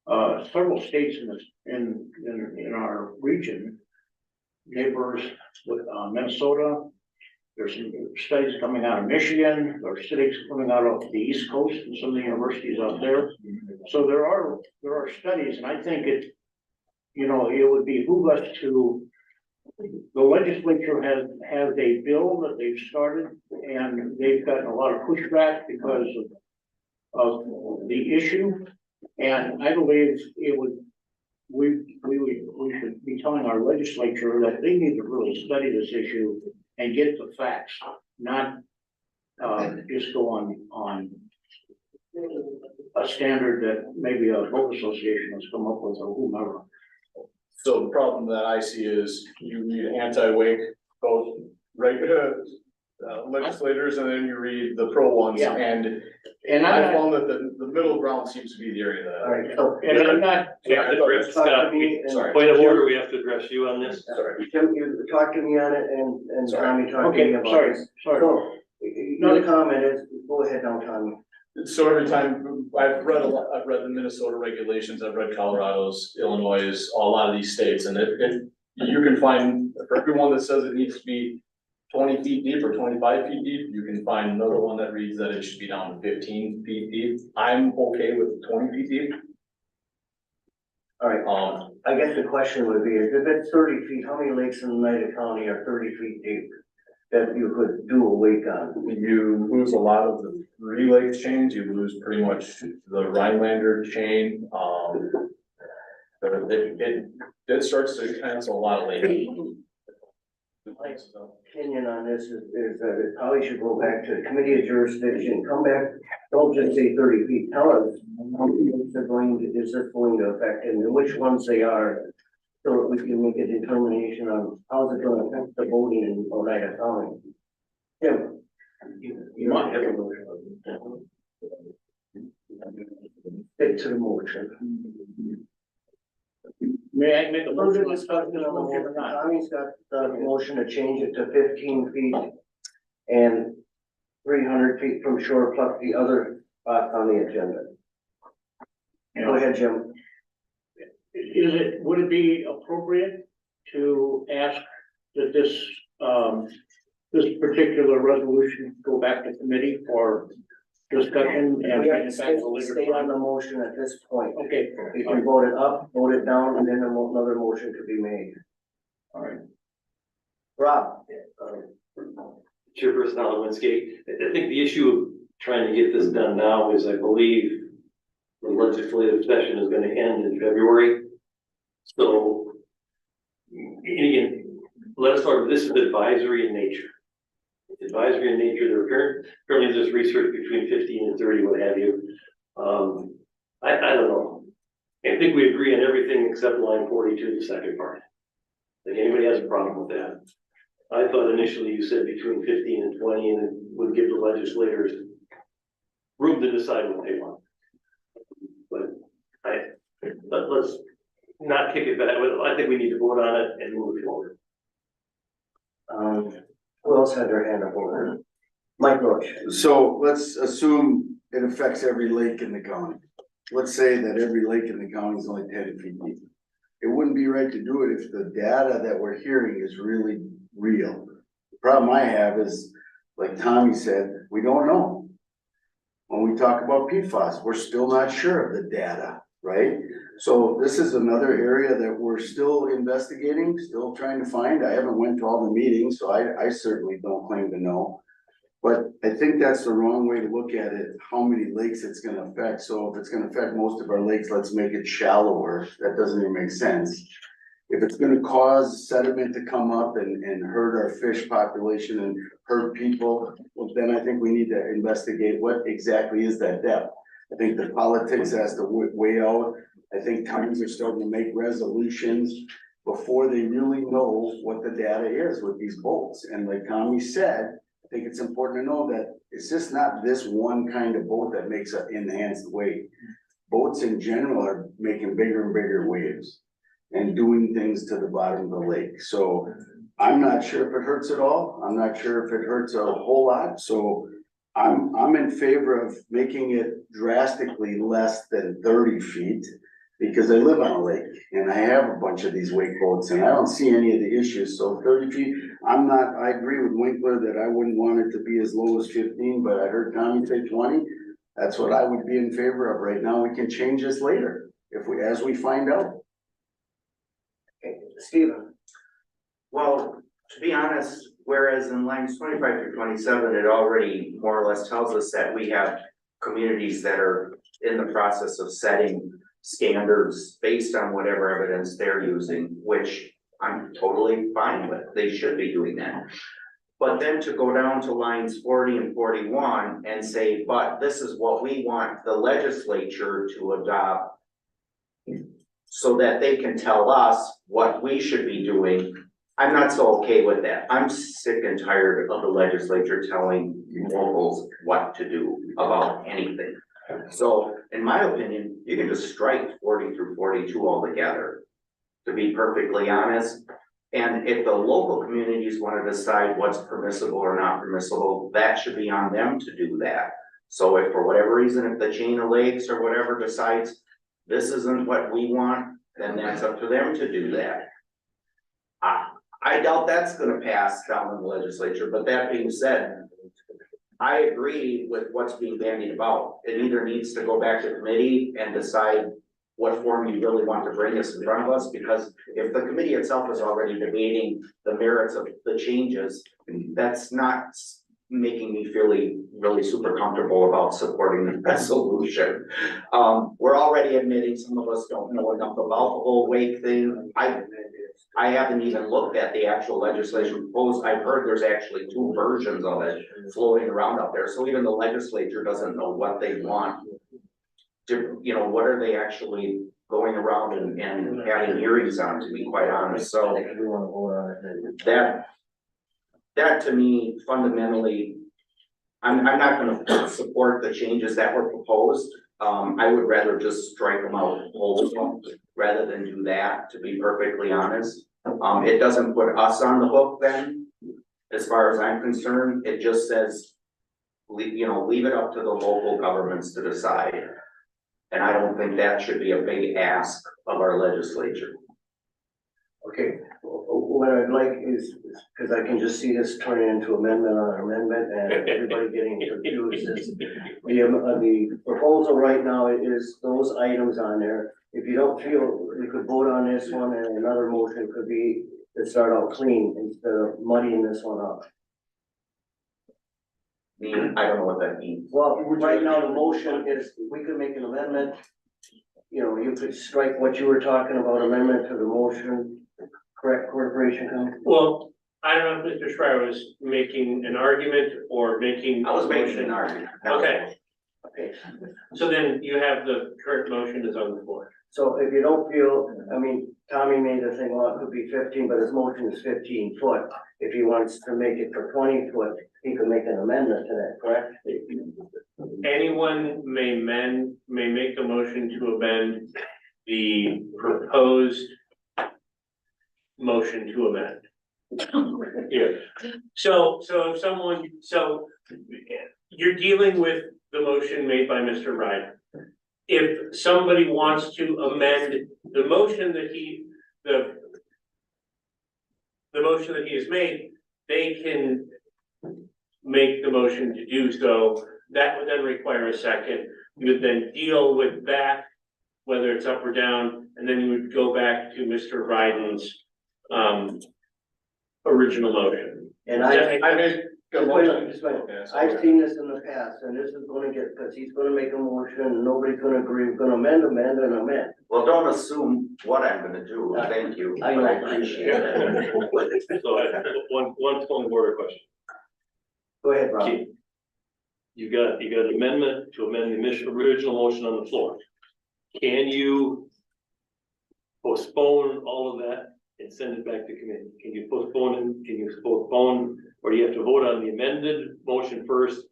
several states in this, in our region, neighbors with, Minnesota. There's some studies coming out of Michigan, there are studies coming out of the East Coast and some of the universities out there. So there are studies, and I think it, you know, it would behoove us to, the legislature has a bill that they've started, and they've gotten a lot of pushback because of the issue. And I believe it would, we should be telling our legislature that they need to really study this issue and get the facts, not just go on a standard that maybe a boat association has come up with or whomever. So the problem that I see is you read anti-wake, both regular legislators, and then you read the pro ones, Yeah. and I found that the middle ground seems to be the area that. All right, so. And I'm not, Talk to me and- Sorry. Point of order, we have to address you on this. Sorry. Tim, you talk to me on it and Tommy talk to okay, me about sorry, this. sorry. So, your comment is, go ahead now, Tommy. So every time, I've read the Minnesota regulations, I've read Colorado's, Illinois', a lot of these states, and you can find, for everyone that says it needs to be 20 feet deep or 25 feet deep, you can find another one that reads that it should be down to 15 feet deep. I'm okay with 20 feet deep. All right, I guess the question would be, if it's 30 feet, how many lakes in Oneida County are 30 feet deep that you could do a wake on? You lose a lot of the Three Lakes chains, you lose pretty much the Rhinelander chain, it starts to cancel a lot of lakes. My opinion on this is that it probably should go back to the committee of jurisdiction, come back, don't just say 30 feet, tell us how many lakes are going to, is this going to affect, and which ones they are, so that we can make a determination on how's it gonna affect the voting in Oneida County. Tim? You might have a motion. Stick to the motion. May I make a Further motion? discussion on the motion, Tommy's got the motion to change it to 15 feet and 300 feet from shore plus the other spots on the agenda. Go ahead, Jim. Would it be appropriate to ask that this, this particular resolution go back to committee for discussion and We bring have it to back to later? stay on the motion at this point. Okay, You can vote it up, vote it down, and then another motion could be made. all right. Rob? Chairperson Lewinsky, I think the issue of trying to get this done now is, I believe, the legislative session is gonna end in February. So, and again, let us start, this is advisory in nature. It's advisory in nature, there currently there's research between 15 and 30, what have you. I don't know. I think we agree on everything except line 42, the second part. If anybody has a problem with that. I thought initially you said between 15 and 20, and it would give the legislators room to decide what they want. But let's not kick it back. I think we need to vote on it and move forward. Who else had their hand up over? Mike Roach. So let's assume it affects every lake in the county. Let's say that every lake in the county is only 10 feet deep. It wouldn't be right to do it if the data that we're hearing is really real. The problem I have is, like Tommy said, we don't know. When we talk about PFAS, we're still not sure of the data, right? So this is another area that we're still investigating, still trying to find. I haven't went to all the meetings, so I certainly don't claim to know. But I think that's the wrong way to look at it, how many lakes it's gonna affect. So if it's gonna affect most of our lakes, let's make it shallower. That doesn't even make sense. If it's gonna cause sediment to come up and hurt our fish population and hurt people, well, then I think we need to investigate what exactly is that depth. I think the politics has to weigh out. I think towns are starting to make resolutions before they really know what the data is with these boats. And like Tommy said, I think it's important to know that it's just not this one kind of boat that makes an enhanced wave. Boats in general are making bigger and bigger waves and doing things to the bottom of the lake. So I'm not sure if it hurts at all. I'm not sure if it hurts a whole lot. So I'm in favor of making it drastically less than 30 feet. Because I live on a lake and I have a bunch of these wake boats and I don't see any of the issues, so 30 feet. I agree with Winkler that I wouldn't want it to be as low as 15, but I heard Tommy say 20. That's what I would be in favor of right now. We can change this later as we find out. Okay, Stephen, Well, to be honest, whereas in lines 25 through 27, it already more or less tells us that we have communities that are in the process of setting standards based on whatever evidence they're using, which I'm totally fine with. They should be doing that. But then to go down to lines 40 and 41 and say, but this is what we want the legislature to adopt so that they can tell us what we should be doing. I'm not so okay with that. I'm sick and tired of the legislature telling locals what to do about anything. So in my opinion, you can just strike 40 through 42 altogether, to be perfectly honest. And if the local communities want to decide what's permissible or not permissible, that should be on them to do that. So if for whatever reason, if the chain of lakes or whatever decides this isn't what we want, then that's up to them to do that. I doubt that's gonna pass down in the legislature, but that being said, I agree with what's being bandied about. It either needs to go back to committee and decide what form you really want to bring us in front of us, because if the committee itself is already debating the merits of the changes, that's not making me feel really super comfortable about supporting the resolution. We're already admitting some of us don't know enough about the whole wake thing. I haven't even looked at the actual legislation proposed. I've heard there's actually 2 versions of it floating around out there. So even the legislature doesn't know what they want. What are they actually going around and having hearings on, to be quite honest. So that to me fundamentally, I'm not gonna support the changes that were proposed. I would rather just strike them out whole, rather than do that, to be perfectly honest. It doesn't put us on the hook then, as far as I'm concerned. It just says, leave it up to the local governments to decide. And I don't think that should be a big ask of our legislature. okay, what I'd like is, because I can just see this turning into amendment on amendment and everybody getting confused, is the proposal right now is those items on there. If you don't feel we could vote on this one, and another motion could be to start out clean instead of muddying this one up. I don't know what that means. Well, right now, the motion is, we could make an amendment. You could strike what you were talking about, amendment to the motion, correct, Corporation Counsel? Well, I don't know if Mr. Schreier was making an argument or making. I was making an argument. Okay, Okay, so then you have the current motion is on the floor. so if you don't feel, Tommy made the thing, well, it could be 15, but his motion is 15 foot. If he wants to make it for 20 foot, he could make an amendment to that, correct? Anyone may make a motion to amend the proposed motion to amend. Here, so you're dealing with the motion made by Mr. Ryder. If somebody wants to amend the motion that the motion that he has made, they can make the motion to do so. That would then require a second. You would then deal with that, whether it's up or down, and then you would go back to Mr. Ryden's original motion. And I've seen this in the past, and this is gonna get, because he's gonna make a motion, and nobody's gonna agree, we're gonna amend. Well, don't assume what I'm gonna do. Thank you. I know. I appreciate it. So one point of order question. Go ahead, Rob. Keith, You got an amendment to amend the original motion on the floor. Can you postpone all of that and send it back to committee? Can you postpone, or do you have to vote on the amended motion first?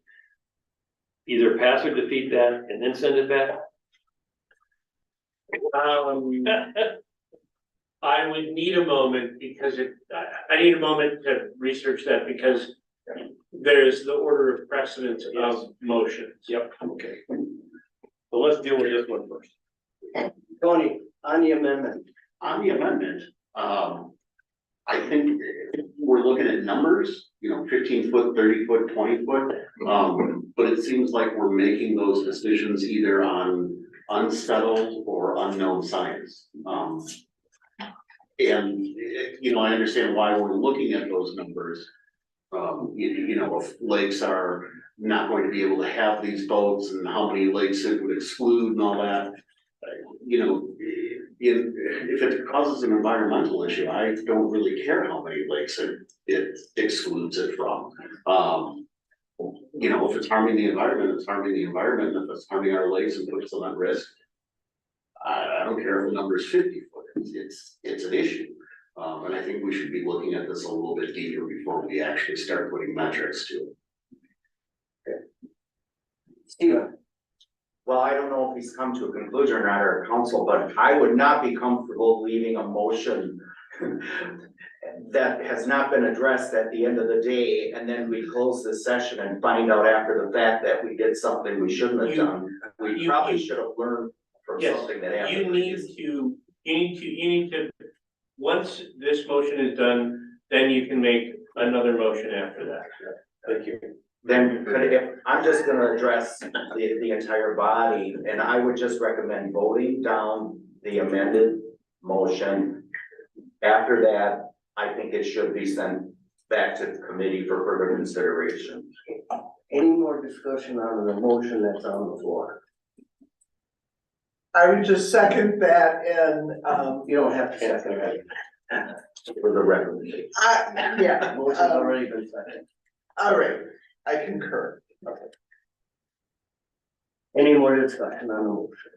Either pass or defeat that and then send it back? I would need a moment because I need a moment to research that because there's the order of precedence of motions. Yep. Okay. So let's deal with this one first. Tony, on the amendment, On the amendment, I think we're looking at numbers, 15 foot, 30 foot, 20 foot. But it seems like we're making those decisions either on unsettled or unknown science. And, I understand why we're looking at those numbers. If lakes are not going to be able to have these boats and how many lakes it would exclude and all that. If it causes an environmental issue, I don't really care how many lakes it excludes it from. If it's harming the environment, it's harming the environment. If it's harming our lakes and puts them at risk, I don't care if the number is 50 foot, it's an issue. And I think we should be looking at this a little bit deeper before we actually start putting metrics to it. Steven, Well, I don't know if he's come to a conclusion or not, or council, but I would not be comfortable leaving a motion that has not been addressed at the end of the day, and then we close this session and find out after the fact that we did something we shouldn't have done. We probably should have learned from Yes, something that happened. you need to, once this motion is done, then you can make another motion after that. Thank you. Then I'm just gonna address the entire body, and I would just recommend voting down the amended motion. After that, I think it should be sent back to the committee for further consideration. any more discussion on the motion that's on the floor? I would just second that and, You don't have to second it. For the record. yeah, Motion's already been seconded. all right, I concur. Any more discussion on the motion?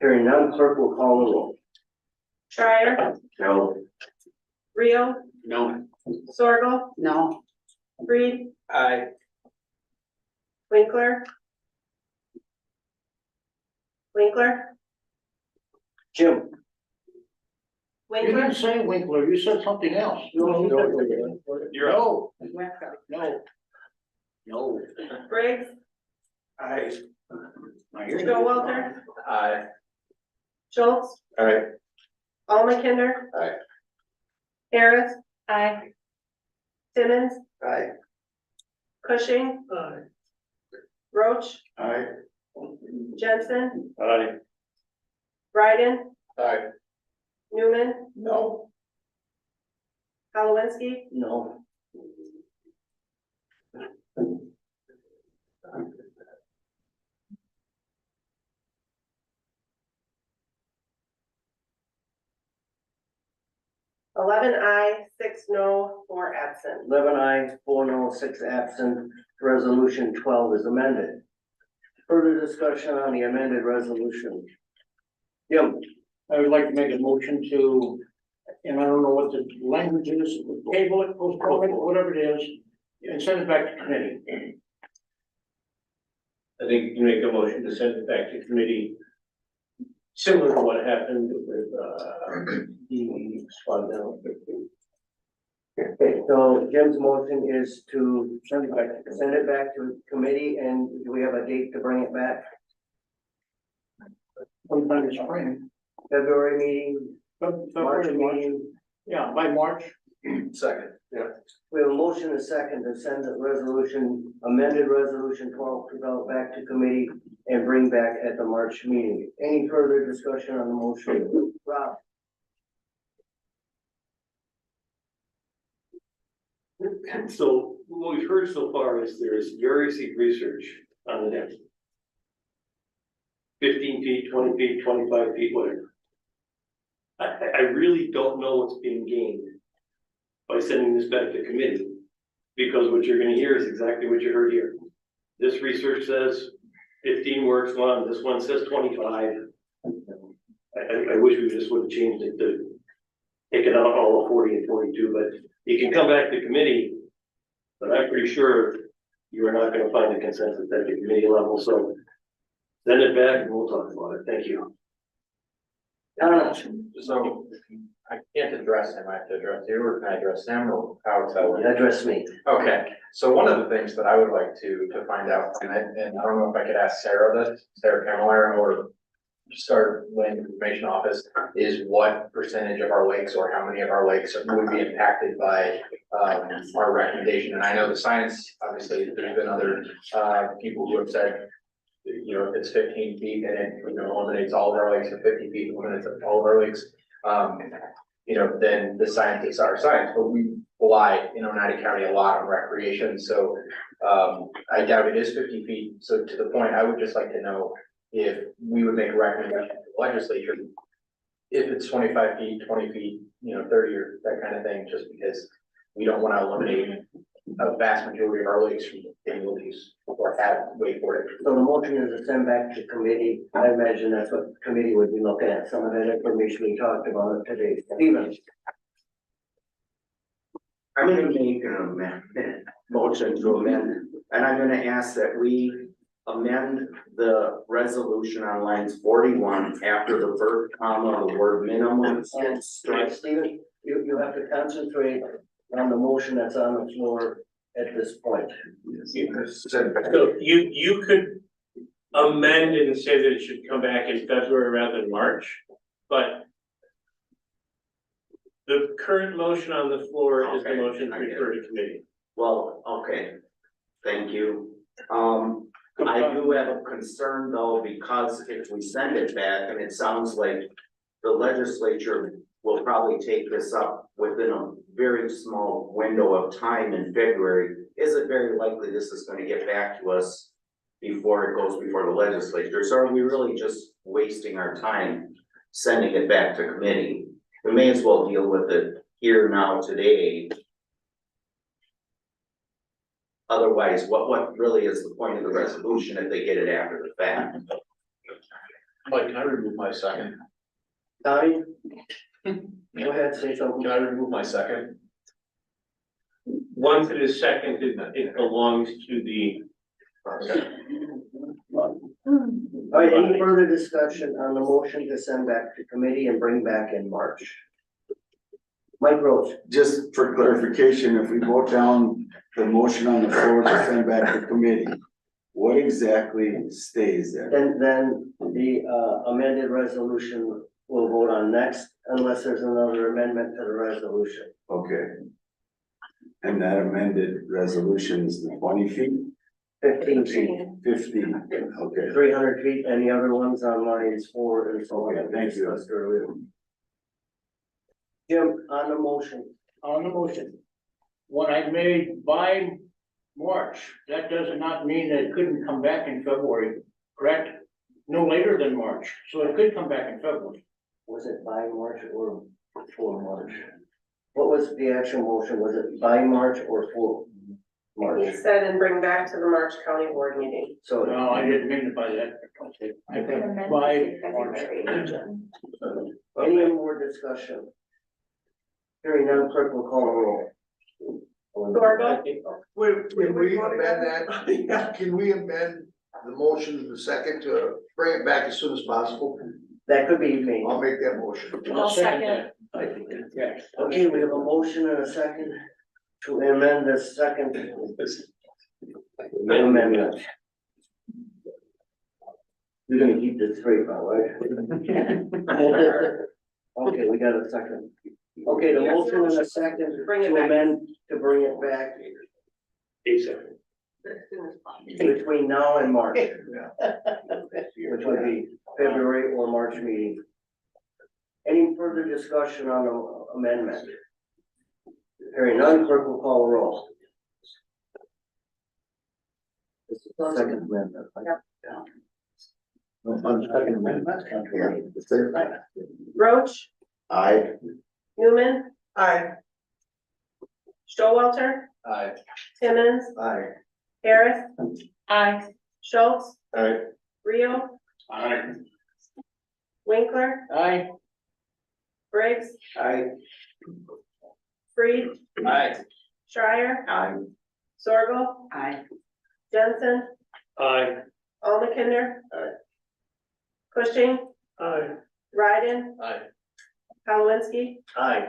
Hearing none, clerk will call the roll. Schreier, No. Rio, No, Sorgel, No, Reed, Aye. Winkler. Winkler, Jim? You Winkler, didn't say Winkler, you said something else. You're up. No. No. Briggs, Aye. Joe Walter, Aye. Schultz. Aye. Almakinder. Aye. Harris. Aye. Simmons, Aye. Cushing. Roach, Aye. Jensen, Aye. Bryden, Aye. Newman, No, Halowinski, No. eleven aye, 6 no, 4 absent. 11 aye, 4 no, 6 absent. Resolution 12 is amended. Further discussion on the amended resolution. Jim? I would like to make a motion to, and I don't know what the language is, table it, postpone it, whatever it is, and send it back to committee. I think you make a motion to send it back to committee. Similar to what happened with, the squad down. Okay, so Jim's motion is to send it back to committee, and do we have a date to bring it back? Sometime in spring. February meeting, March meeting? Yeah, by March. Second. We have a motion and a second to send the resolution, amended resolution 12 to go back to committee and bring back at the March meeting. Any further discussion on the motion? Rob? So what we've heard so far is there's various research on the net. 15 feet, 20 feet, 25 feet, whatever. I really don't know what's being gained by sending this back to committee, because what you're gonna hear is exactly what you heard here. This research says 15 works one, this one says 25. I wish we just would have changed it to take it out all of 40 and 42, but you can come back to committee, but I'm pretty sure you are not gonna find a consensus at the committee level, so send it back and we'll talk about it. Thank you. So I can't address him, I have to address you, or can I address him, or how to? Address me. Okay, so one of the things that I would like to find out, and I don't know if I could ask Sarah this, Sarah Kammerer, or start land information office is what percentage of our lakes or how many of our lakes would be impacted by our recommendation. And I know the science, obviously, there's been other people who have said, you know, if it's 15 feet and it, you know, eliminates all of our lakes, or 50 feet eliminates all of our lakes, you know, then the scientists are science, but we rely in Oneida County a lot on recreation, so I doubt it is 50 feet. So to the point, I would just like to know if we would make a recommendation to the legislature, if it's 25 feet, 20 feet, you know, 30 or that kind of thing, just because we don't want to eliminate a vast majority of our lakes from annual use or have, wait for it. So the motion is to send back to committee. I imagine that's what the committee would be looking at, some of that information we talked about today. Steven? I'm gonna make an amendment, motion to amend, and I'm gonna ask that we amend the resolution on lines 41 after the first comma, the word minimum. And Steven, you have to concentrate on the motion that's on the floor at this point. So you could amend and say that it should come back in February rather than March, but the current motion on the floor is the Okay, motion to I get refer to committee. Well, okay, thank you. I do have a concern though, because if we send it back, and it sounds like the legislature will probably take this up within a very small window of time in February, is it very likely this is gonna get back to us before it goes before the legislature? So are we really just wasting our time sending it back to committee? We may as well deal with it here now today. Otherwise, what really is the point of the resolution if they get it after the fact? Mike, can I remove my second? Donnie? Go ahead, say something. Can I remove my second? Once it is seconded, it belongs to the. All right, any further discussion on the motion to send back to committee and bring back in March? Mike Rose? Just for clarification, if we vote down the motion on the floor to send back to committee, what exactly stays there? And then the amended resolution we'll vote on next, unless there's another amendment to the resolution. Okay. And that amended resolution is the 20 feet? 15 feet, 15, okay. 300 feet, and the other ones on lines 4 and so on. Okay, thank you. Discussed earlier. Jim, on the motion. On the motion, when I made by March, that does not mean that it couldn't come back in February, correct? No later than March, so it could come back in February. Was it by March or before March? What was the actual motion? Was it by March or for March? He said and bring back to the March County Board meeting. So, No, I didn't mean it by that. I think by March. any more discussion? Hearing none, clerk will call the roll. Zorba, Can we amend that? Yeah, can we amend the motion to the second to bring it back as soon as possible? That could be me. I'll make that motion. I'll second. Yes. Okay, we have a motion and a second to amend the second amendment. You're gonna keep this straight now, right? Okay, we got a second. Okay, the motion and a second Bring it to back. amend, to bring it back A second. between now and March. Which would be February or March meeting. Any further discussion on the amendment? Hearing none, clerk will call the roll. This is the second amendment. On the second amendment. Roach, Aye. Newman. Aye. Stowalter, Aye. Timmons, Aye. Harris, Aye. Schultz, Aye. Rio, Aye. Winkler, Aye. Briggs, Aye. Freed, Aye. Schreier, Aye. Zorgo. Aye. Jensen, Aye. Almakinder. Aye. Cushing, Aye. Ryden, Aye. Palowinski, Aye.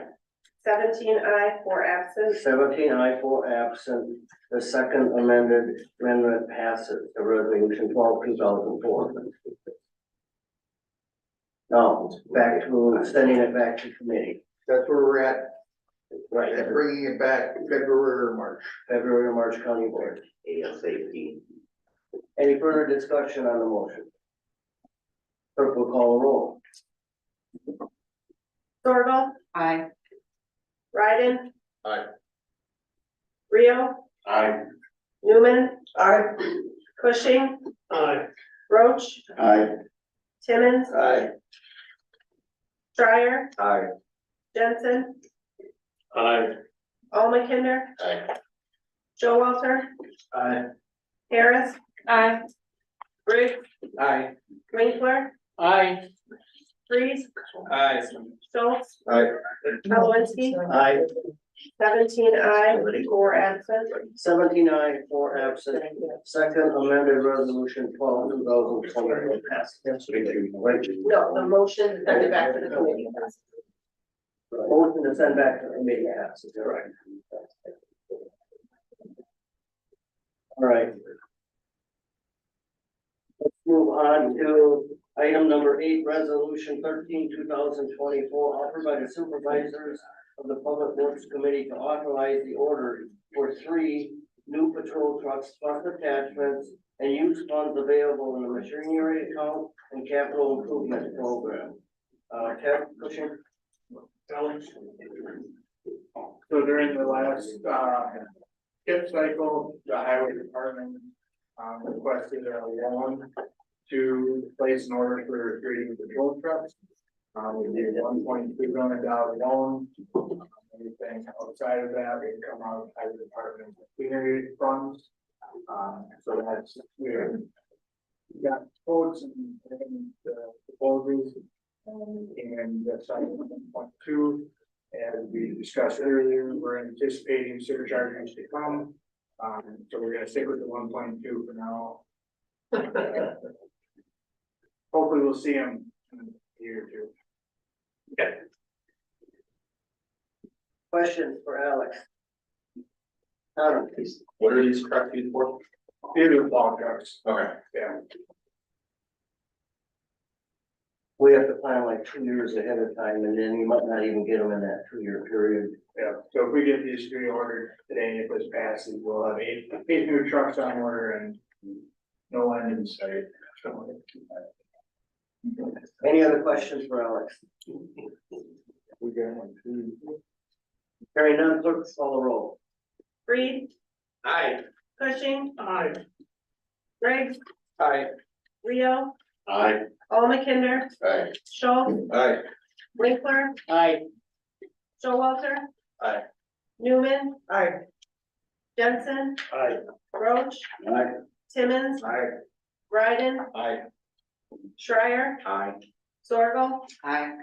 17 aye, 4 absent. 17 aye, 4 absent. The second amendment passes, the resolution 12, 2004. No, back to, sending it back to committee. That's where we're at, Right, and bringing it back February or March. February or March County Board. ASAP. Any further discussion on the motion? Clerk will call a roll. Zorgo, Aye. Ryden. Aye. Rio, I, Newman. Cushing, Aye. Roach, Aye. Timmons, Aye. Shrier, Aye. Jensen, Aye. Almakinder. Aye. Showalter, Aye. Harris. Aye. Briggs, Aye. Winkler, Aye. Freeze, Aye. Schultz, Aye. Palowinski, Aye. 17 aye, 4 absent. 79 for absent. Second amended resolution 12, 2020 passed. No, the motion is send it back to the committee. Motion to send back to committee passes, correct. All right. Let's move on to item number 8, resolution 13, 2024, offered by the supervisors of the Public Works Committee to authorize the order for 3 new patrol trucks plus attachments and use funds available in the machinery account and capital improvement program. Ted, Cushing? So during the last, skip cycle, the highway department, requested a loan to place an order for 3 patrol trucks. We did $1.2 million loan. Anything outside of that, we come out of highway department machinery funds. So that's, we got quotes and proposals. And that's item 1.2. As we discussed earlier, we're anticipating surcharges to come. So we're gonna stick with the 1.2 for now. Hopefully we'll see them in a year or 2. Questions for Alex? Adam, please. What are these trucks used for? These are log trucks. Okay. Yeah. We have to plan like 2 years ahead of time, and then you might not even get them in that 2-year period. Yeah, so if we get these 3 ordered today, if this passes, we'll have 8 new trucks on order and no end in sight. Any other questions for Alex? We got 1, 2. Hearing none, clerk call the roll. Reed, Aye. Cushing, Aye. Briggs, Aye. Rio, I, Almakinder, Aye. Schultz, Aye. Winkler, Aye. Showalter. Aye. Newman. Jensen, Aye. Roach, Aye. Timmons, Aye. Ryden, Aye. Shrier, Aye. Zorgo, Aye.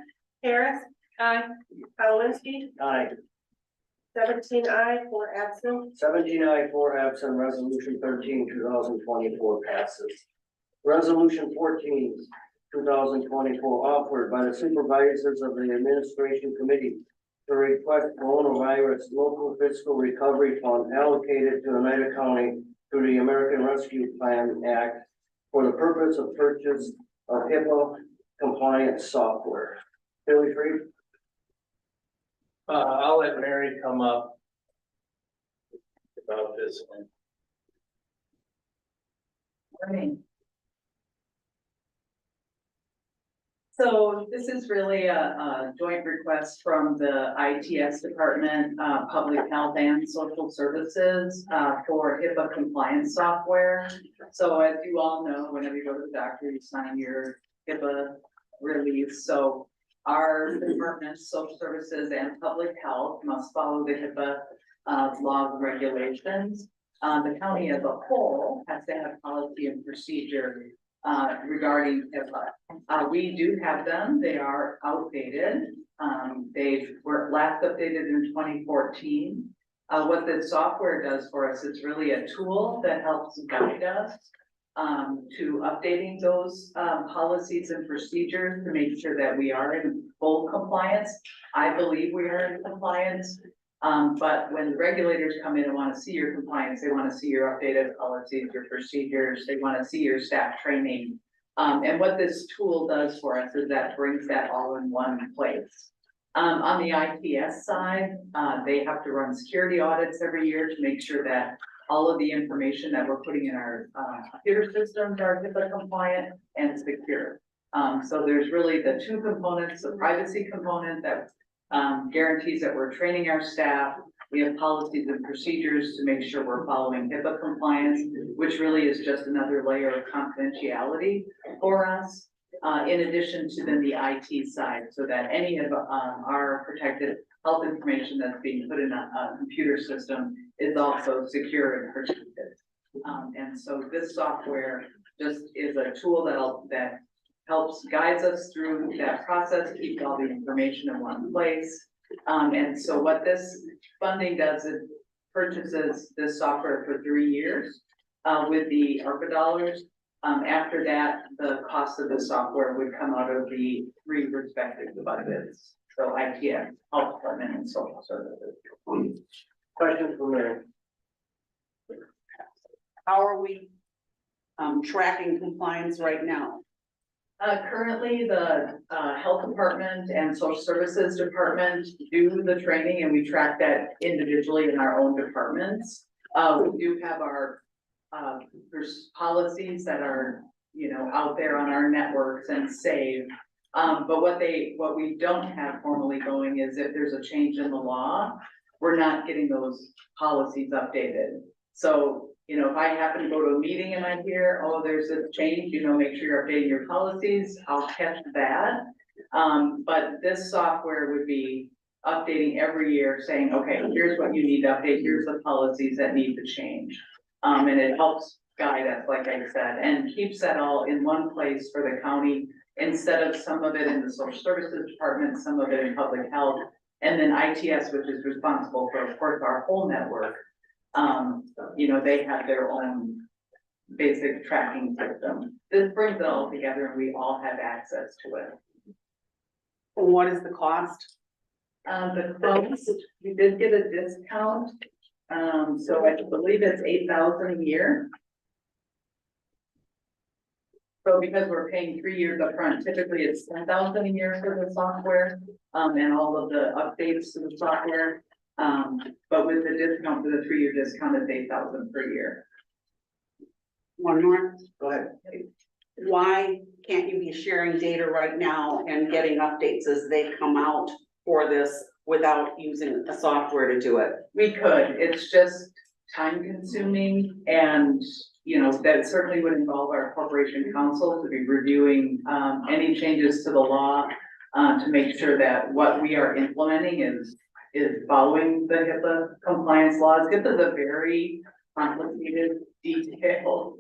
Harris. Aye. Palowinski, Aye. 17 aye, 4 absent. 79 for absent, resolution 13, 2024 passes. Resolution 14, 2024, offered by the supervisors of the administration committee to request coronavirus local fiscal recovery fund allocated to Oneida County through the American Rescue Plan Act for the purpose of purchase of HIPAA compliant software. Billy Freed? I'll let Mary come up about this one. Morning. So this is really a joint request from the ITS department, Public Health and Social Services, for HIPAA compliance software. So as you all know, whenever you go to the doctor, you sign your HIPAA release. So our departments, Social Services and Public Health must follow the HIPAA laws and regulations. The county as a whole has to have policy and procedure regarding HIPAA. We do have them, they are outdated. They were last updated in 2014. What this software does for us, it's really a tool that helps guide us to updating those policies and procedures to make sure that we are in full compliance. I believe we are in compliance. But when the regulators come in and want to see your compliance, they want to see your updated policies, your procedures, they want to see your staff training. And what this tool does for us is that brings that all in one place. On the ITS side, they have to run security audits every year to make sure that all of the information that we're putting in our, computer systems are HIPAA compliant and secure. So there's really the two components, the privacy component that, guarantees that we're training our staff. We have policies and procedures to make sure we're following HIPAA compliance, which really is just another layer of confidentiality for us. In addition to then the IT side, so that any of, our protected health information that's being put in a computer system is also secure and protected. And so this software just is a tool that helps guides us through that process, keeps all the information in one place. And so what this funding does, it purchases this software for 3 years with the ARPA dollars. After that, the cost of the software would come out of the 3 respective budgets. So ITS, health department, and social services. Question from Mary. How are we tracking compliance right now? Currently, the health department and social services department do the training, and we track that individually in our own departments. We do have our there's policies that are, you know, out there on our networks and saved. But what we don't have formally going is if there's a change in the law, we're not getting those policies updated. So, you know, if I happen to go to a meeting and I hear, oh, there's a change, you know, make sure you're updating your policies, I'll catch that. But this software would be updating every year saying, okay, here's what you need to update, here's the policies that need to change. And it helps guide us, like I said, and keeps that all in one place for the county instead of some of it in the social services department, some of it in public health, and then ITS, which is responsible for, of course, our whole network. You know, they have their own basic tracking system. This brings it all together and we all have access to it. What is the cost? The cost, we did get a discount. So I believe it's $8,000 a year. So because we're paying 3 years upfront, typically it's $10,000 a year for the software, and all of the updates to the software. But with the discount for the 3-year discount, it's $8,000 per year. One more. Go ahead. Why can't you be sharing data right now and getting updates as they come out for this without using a software to do it? We could, it's just time consuming and, you know, that certainly would involve our corporation counsel to be reviewing, any changes to the law, to make sure that what we are implementing is following the HIPAA compliance laws. HIPAA is a very complicated, detailed,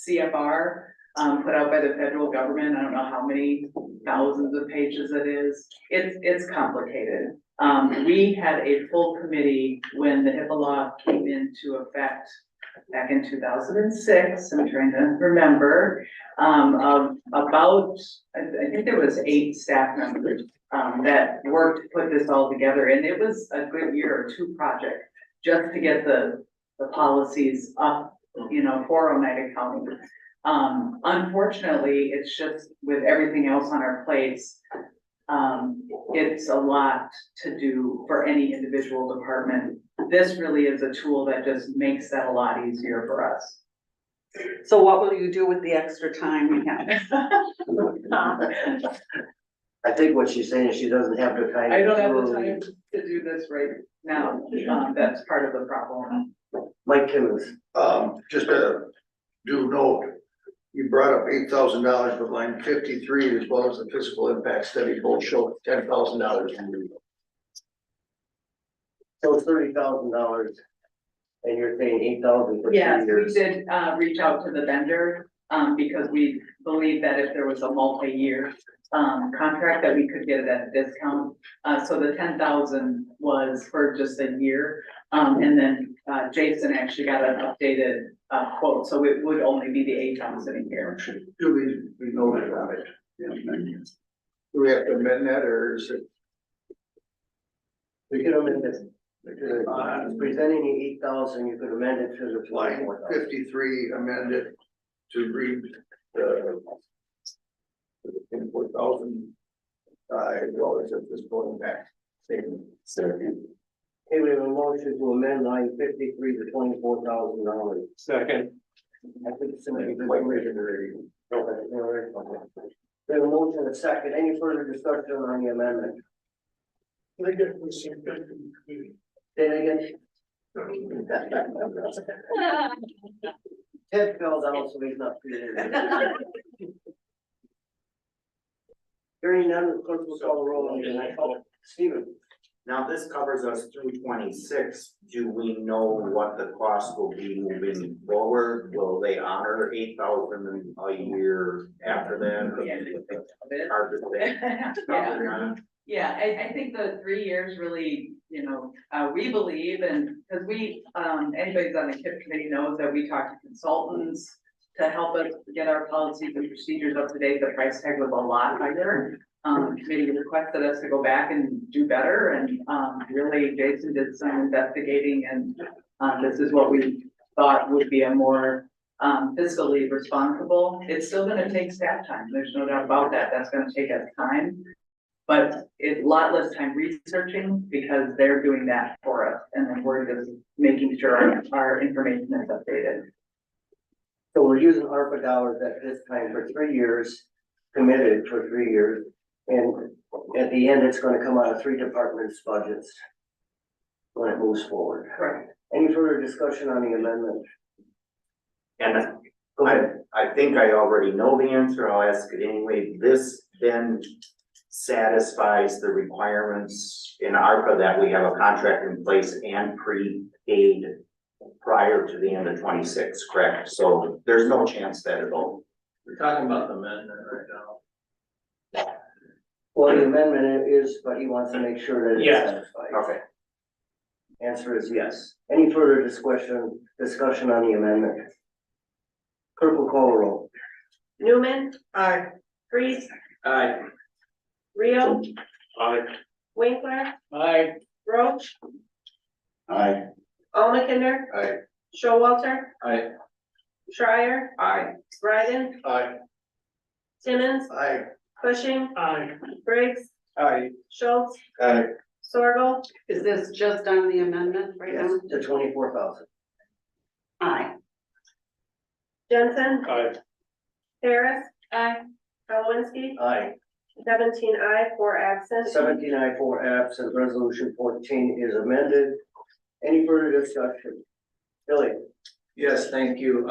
CFR, put out by the federal government. I don't know how many thousands of pages it is. It's complicated. We had a full committee when the HIPAA law came into effect back in 2006. I'm trying to remember, of about, I think there was 8 staff members that worked to put this all together. And it was a good year or 2 project just to get the policies up, you know, for Oneida County. Unfortunately, it's just with everything else on our plates, it's a lot to do for any individual department. This really is a tool that just makes that a lot easier for us. So what will you do with the extra time we have? I think what she's saying is she doesn't have the time. I don't have the time to do this right now. That's part of the problem. Mike Timmons. Just a due note, you brought up $8,000, but line 53 as well as the physical impact study both show $10,000. So it's $30,000 and you're saying $8,000 for 3 Yes, we years. did reach out to the vendor because we believe that if there was a multi-year contract that we could get it at a discount. So the 10,000 was for just a year. And then Jason actually got an updated quote, so it would only be the 8,000 a year. Do we know about it? Do we have to amend that or is it? We can amend it. Presenting the 8,000, you could amend it to the Line 53 amended to read the 4,000 dollars at this point back statement. Second. Okay, we have a motion to amend line 53 to $24,000. Second. I think somebody quite written already. Okay, all right, okay. We have a motion and a second. Any further discussion on the amendment? Say it again. Ted fell down, so he's not feeling it. Hearing none, the clerk will call the roll on the Stephen. Now, this covers us through 26. Do we know what the cost will be moving forward? Will they honor 8,000 a year after that? Hard to say. Probably not. Yeah, I think the 3 years really, we believe, and, because anybody's on the KIP committee knows that we talk to consultants to help us get our policies and procedures up to date. The price tag was a lot higher. Committee requested us to go back and do better, and, really Jason did some investigating, and, this is what we thought would be a more, fiscally responsible. It's still gonna take staff time, there's no doubt about that, that's gonna take us time. But it's a lot less time researching because they're doing that for us, and then we're just making sure our information is updated. So we're using ARPA dollars at this time for 3 years, committed for 3 years. And at the end, it's gonna come out of 3 departments' budgets when it moves forward. Correct. Any further discussion on the amendment? And Go ahead. I think I already know the answer. I'll ask it anyway. This then satisfies the requirements in ARPA that we have a contract in place and prepaid prior to the end of 26, correct? So there's no chance that it'll. We're talking about the amendment right now. Well, the amendment is, but he wants to make sure that it's Yeah. satisfied. Okay. Answer is yes. Any further discussion on the amendment? Clerk will call the roll. Newman, Aye. Freeze, Aye. Rio, Aye. Winkler, Aye. Roach, Aye. Almakinder. Aye. Showalter, Aye. Schreier, Aye. Bryden, Aye. Simmons, Aye. Cushing, Aye. Briggs, Aye. Schultz, Aye. Sorgel, Is this just on the amendment right now? Yes, to 24,000. Aye. Jensen, Aye. Harris. Aye. Kalwinski, Aye. 17 aye, 4 absent. 17 aye, 4 absent. Resolution 14 is amended. Any further discussion? Billy? Yes, thank you.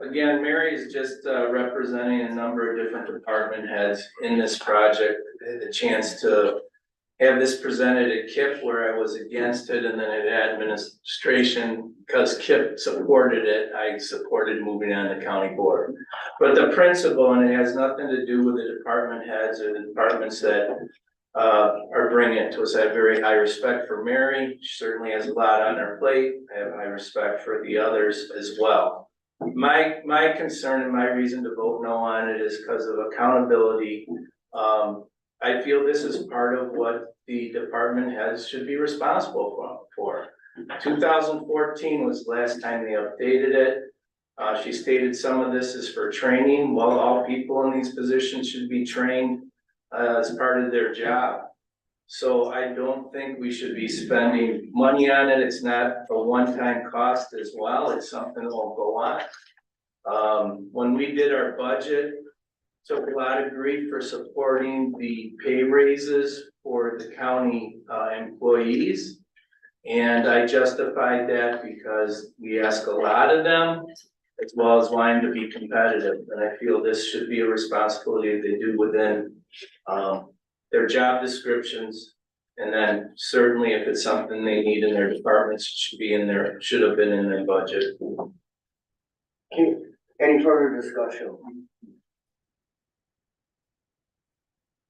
Again, Mary is just representing a number of different department heads in this project. I had the chance to have this presented at KIP where I was against it, and then at administration, because KIP supported it, I supported moving on to county board. But the principle, and it has nothing to do with the department heads or the departments that are bringing it to us. I have very high respect for Mary. She certainly has a lot on her plate. I have high respect for the others as well. My concern and my reason to vote no on it is because of accountability. I feel this is part of what the department heads should be responsible for. 2014 was the last time they updated it. She stated some of this is for training. Well, all people in these positions should be trained as part of their job. So I don't think we should be spending money on it. It's not a one-time cost as well. It's something that will go on. When we did our budget, took a lot of grief for supporting the pay raises for the county employees. And I justified that because we ask a lot of them, as well as wanting to be competitive. And I feel this should be a responsibility they do within their job descriptions. And then certainly if it's something they need in their departments, it should be in their, should have been in their budget. Any further discussion?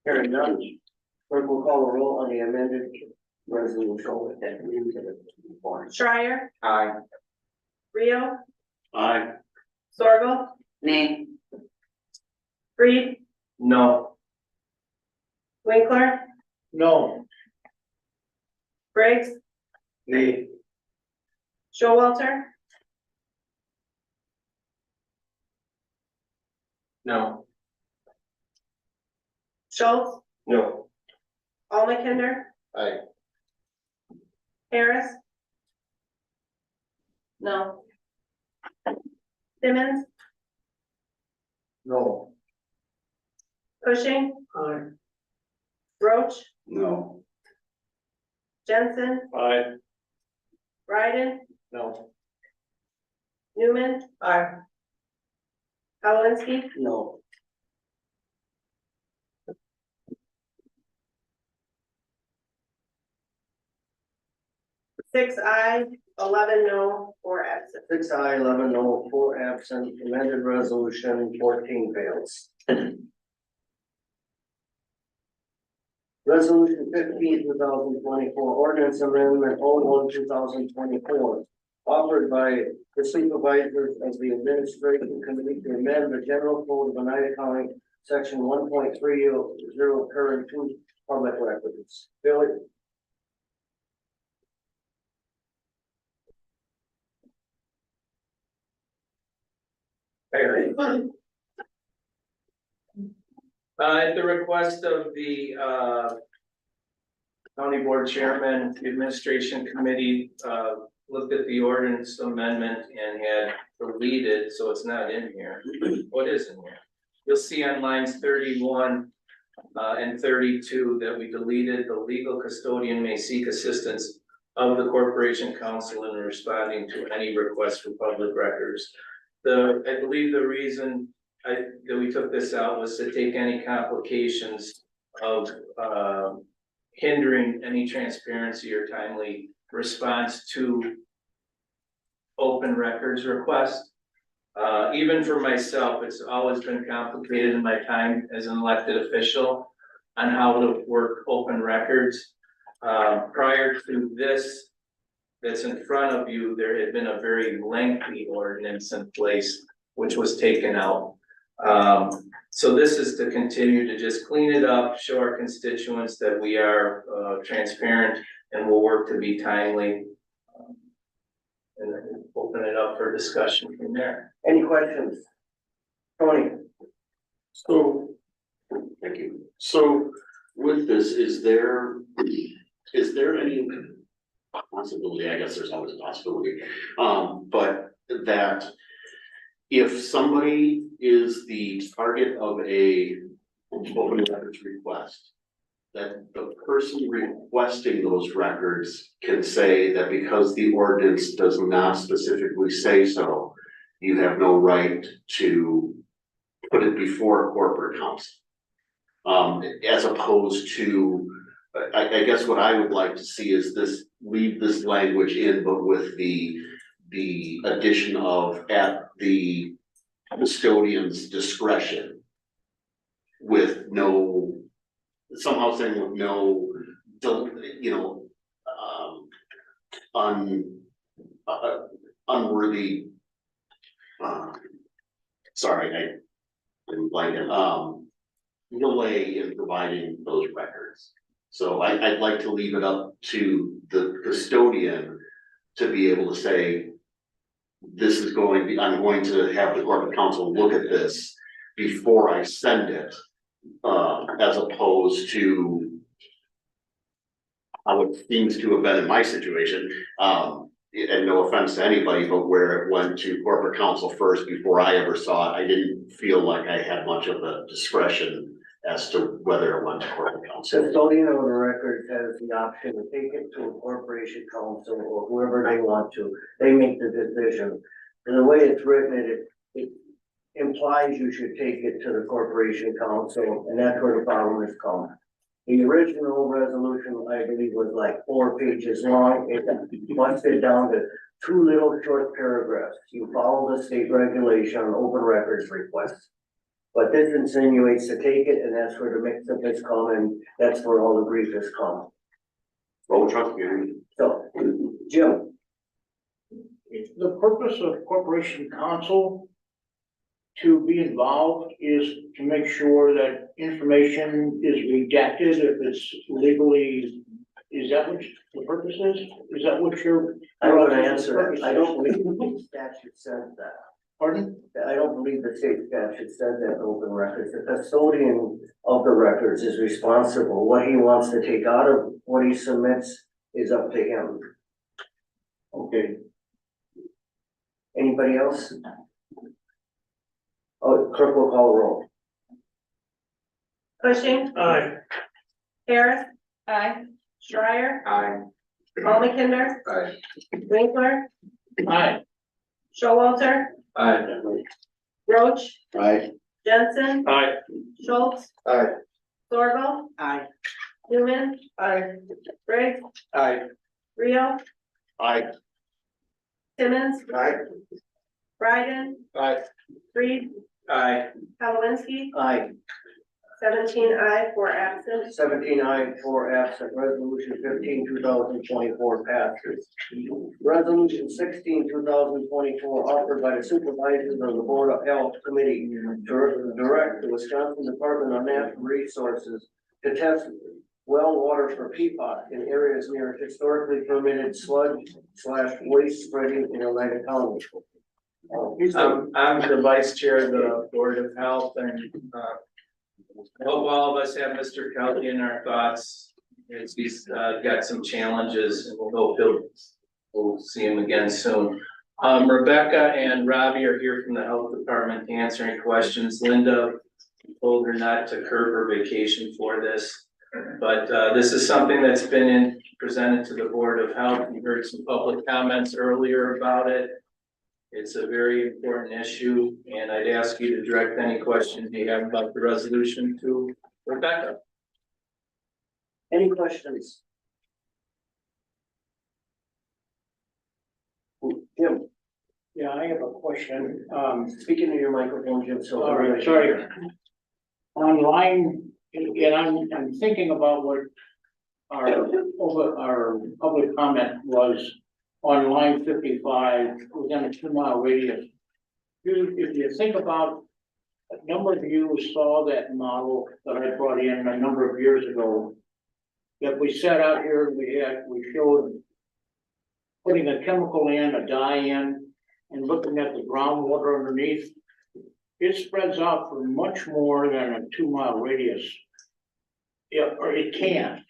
Hearing none. Clerk will call the roll on the amended resolution. Schreier, Aye. Rio, Aye. Sorgel, Nay. Freeze, No. Winkler, No. Briggs, Nay. Showalter, No. Schultz, No. Almakinder, Aye. Harris. No. Simmons, No. Cushing, Aye. Roach, No. Jensen, Aye. Ryden, No. Newman. Aye. Kowinski, No. six I, 11 no, 4 absent. 6 aye, 11 no, 4 absent, amended resolution 14 fails. Resolution 15, 2024, ordinance amendment 01, 2024, offered by the supervisors of the administration committee to amend the general code of Oneida County, section 1.30, current two public records. Billy? At the request of the, county board chairman, the administration committee, looked at the ordinance amendment and had deleted, so it's not in here. What is in here? You'll see on lines 31 and 32 that we deleted the legal custodian may seek assistance of the corporation counsel in responding to any request for public records. I believe the reason that we took this out was to take any complications of hindering any transparency or timely response to open records request. Even for myself, it's always been complicated in my time as an elected official on how to work open records. Prior to this, that's in front of you, there had been a very lengthy ordinance in place, which was taken out. So this is to continue to just clean it up, show our constituents that we are transparent and will work to be timely. And then open it up for discussion from there. Any questions? Tony? So, thank you. So with this, is there any possibility, I guess there's always a possibility, but that if somebody is the target of a open records request, that the person requesting those records can say that because the ordinance does not specifically say so, you have no right to put it before corporate counsel. As opposed to, I guess what I would like to see is leave this language in, but with the addition of at the custodian's discretion. With no, somehow saying with no, unworthy, sorry, I'm blanking, delay in providing those records. So I'd like to leave it up to the custodian to be able to say, this is going to be, I'm going to have the corporate counsel look at this before I send it, as opposed to how it seems to have been in my situation. And no offense to anybody, but where it went to corporate counsel first before I ever saw it, I didn't feel like I had much of a discretion as to whether it went to corporate counsel. Custodian of the record has the option to take it to a corporation counsel or whoever they want to. They make the decision. And the way it's written, it implies you should take it to the corporation counsel, and that's where the problem has come. The original resolution, I believe, was like 4 pages long. It busted down to 2 little short paragraphs. You follow the state regulation on open records requests. But this insinuates to take it, and that's where the mix-up has come, and that's where all the grief has come. Well, trust me. So, Jim? The purpose of corporation counsel to be involved is to make sure that information is redacted if it's legally, is that what the purpose is? Is that what you're? I would answer that. I don't believe the statute says that. Pardon? I don't believe the state statute said that open records, the custodian of the records is responsible. What he wants to take out of what he submits is up to him. Okay. Anybody else? Oh, clerk will call the roll. Cushing, Aye. Harris, Aye. Schreier, Aye. Almakinder, Aye. Winkler, Aye. Showalter, Aye. Roach, Aye. Jensen, Aye. Schultz, Aye. Sorrel, Aye. Newman, I, Briggs, Aye. Rio, Aye. Simmons, Aye. Bryden, Aye. Reed, Aye. Palowinski, Aye. 17 aye, 4 absent. 17 aye, 4 absent, resolution 15, 2024 passes. Resolution 16, 2024, offered by the supervisors of the Board of Health Committee to direct the Wisconsin Department of Natural Resources to test well water for PFAS in areas near historically permitted sludge/waste spreading in Oneida County. I'm the vice chair of the Board of Health and, I hope all of us have Mr. Kelly in our thoughts. He's got some challenges and we'll see him again soon. Rebecca and Robbie are here from the Health Department answering questions. Linda told her not to curb her vacation for this. But this is something that's been presented to the Board of Health. You heard some public comments earlier about it. It's a very important issue, and I'd ask you to direct any questions you have about the resolution to Rebecca. Any questions? Jim, Yeah, I have a question. speak into your microphone, Jim, so. All right, sorry. Online, and I'm thinking about what our public comment was on line 55 within a 2-mile radius. If you think about, a number of you saw that model that I brought in a number of years ago. That we set out here, we showed putting a chemical in, a dye in, and looking at the groundwater underneath. It spreads out for much more than a 2-mile radius. Yeah, or it can.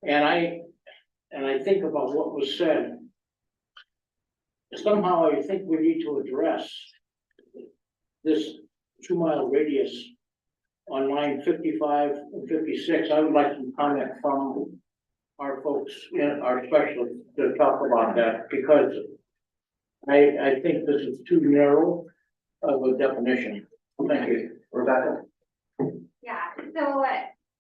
And I think about what was said. Somehow I think we need to address this 2-mile radius on line 55 and 56. I would like some comment from our folks, our specialists, to talk about that, because I think this is too narrow of a definition. Thank you. Rebecca? Yeah, so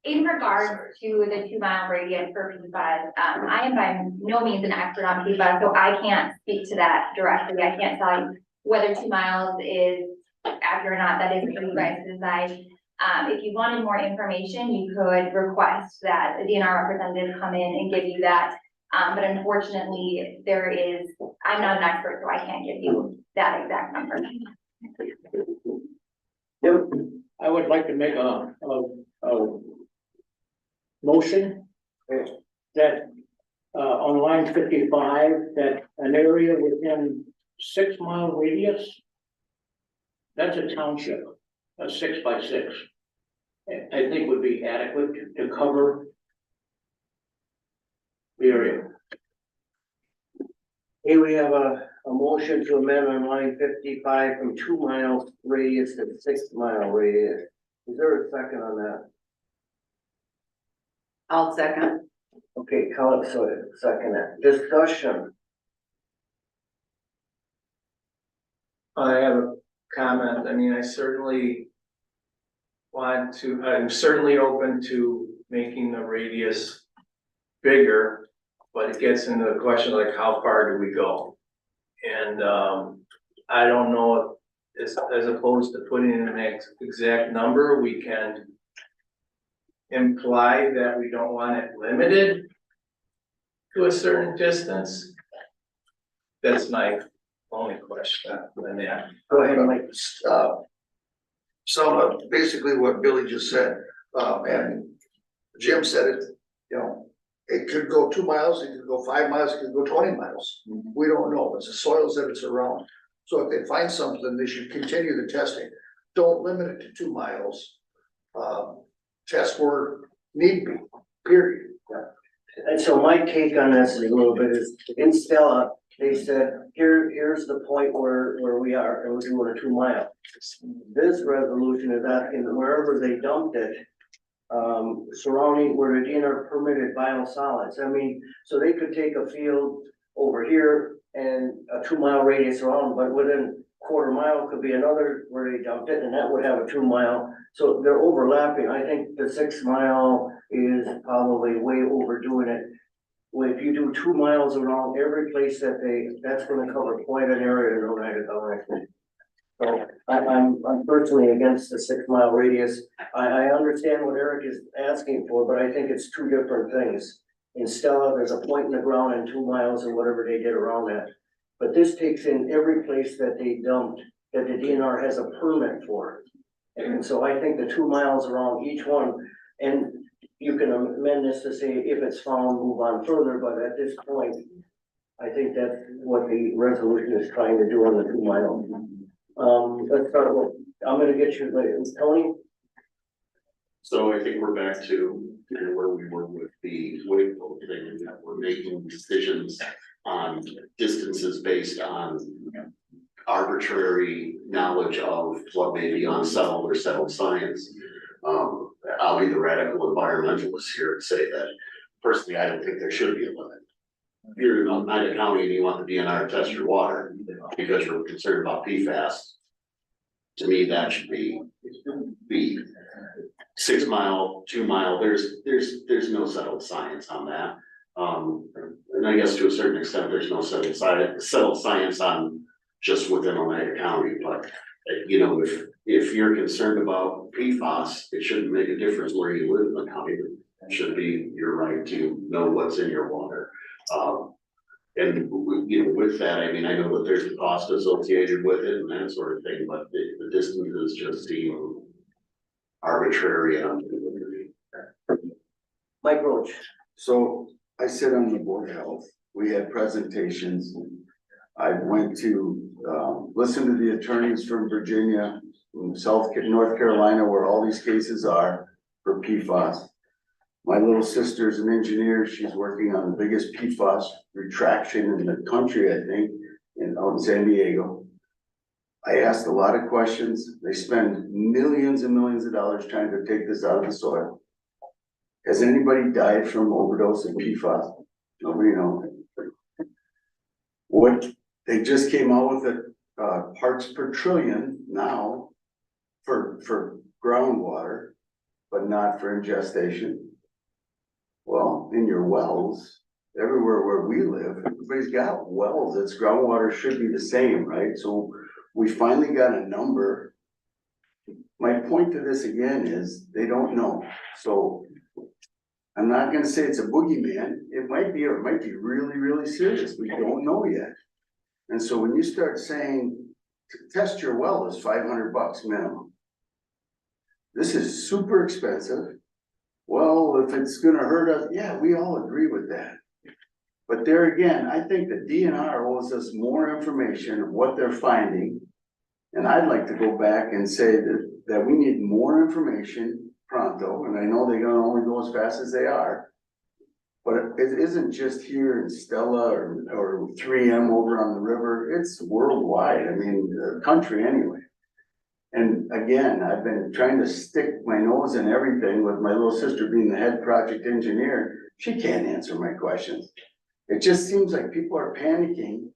in regards to the 2-mile radius for PFAS, I am by no means an expert on PFAS, so I can't speak to that directly. I can't tell you whether 2 miles is accurate or not. That is for you guys to decide. If you wanted more information, you could request that a DNR representative come in and give you that. But unfortunately, I'm not an expert, so I can't give you that exact number. Yep. I would like to make a motion that on line 55, that an area within 6-mile radius, that's a township, a 6 by 6. I think would be adequate to cover the area. Here we have a motion to amend on line 55 from 2-mile radius to 6-mile radius. Is there a second on that? I'll second. Okay, Colin, so second that. Discussion. I have a comment. I mean, I'm certainly open to making the radius bigger, but it gets into the question like, how far do we go? And I don't know if, as opposed to putting in an exact number, we can imply that we don't want it limited to a certain distance. That's my only question on that. Go ahead, Mike. So basically what Billy just said, and Jim said it, you know, it could go 2 miles, it could go 5 miles, it could go 20 miles. We don't know. It's the soils that it's around. So if they find something, they should continue the testing. Don't limit it to 2 miles. Test where need be, period. And so my take on this is a little bit is, in Stella, they said, here's the point where we are, and we're doing a 2 mile. This resolution is asking wherever they dumped it, surrounding where the DNR permitted biosolids. I mean, so they could take a field over here and a 2 mile radius around, but within quarter mile could be another where they dumped it, and that would have a 2 mile. So they're overlapping. I think the 6 mile is probably way overdoing it. Well, if you do 2 miles around every place that's gonna cover quite an area in Oneida County. So I'm personally against the 6 mile radius. I understand what Eric is asking for, but I think it's two different things. In Stella, there's a point in the ground and 2 miles and whatever they did around that. But this takes in every place that they dumped, that the DNR has a permit for. And so I think the 2 miles around each one, and you can amend this to say if it's found, move on further, but at this point, I think that's what the resolution is trying to do on the 2 mile. Let's start with, I'm gonna get you later, Tony? So I think we're back to where we were with the Wakefield thing, that we're making decisions on distances based on arbitrary knowledge of what may be unsettled or settled science. I'll be the radical environmentalist here and say that personally, I don't think there should be a limit. If you're in Oneida County and you want the DNR to test your water because you're concerned about PFAS, to me, that should be 6 mile, 2 mile, there's no settled science on that. And I guess to a certain extent, there's no settled science on just within Oneida County, but you know, if you're concerned about PFAS, it shouldn't make a difference where you live in the county. It should be your right to know what's in your water. And you know, with that, I mean, I know that there's a cost associated with it and that sort of thing, but the distances just seem arbitrary and Mike Roach. So I sit on the Board of Health. We had presentations. I went to listen to the attorneys from Virginia, from North Carolina, where all these cases are for PFAS. My little sister's an engineer. She's working on the biggest PFAS retraction in the country, I think, out in San Diego. I asked a lot of questions. They spend millions and millions of dollars trying to take this out of the soil. Has anybody died from overdose of PFAS? Nobody knows. What they just came out with parts per trillion now for groundwater, but not for ingestion. Well, in your wells, everywhere where we live, everybody's got wells. It's groundwater should be the same, right? So we finally got a number. My point to this again is they don't know. So I'm not gonna say it's a boogeyman. It might be, or it might be really, really serious. We don't know yet. And so when you start saying to test your well is $500 minimum. This is super expensive. Well, if it's gonna hurt us, yeah, we all agree with that. But there again, I think the DNR owes us more information of what they're finding. And I'd like to go back and say that we need more information pronto, and I know they're gonna only go as fast as they are. But it isn't just here in Stella or 3M over on the river, it's worldwide, I mean, the country anyway. And again, I've been trying to stick my nose in everything with my little sister being the head project engineer. She can't answer my questions. It just seems like people are panicking,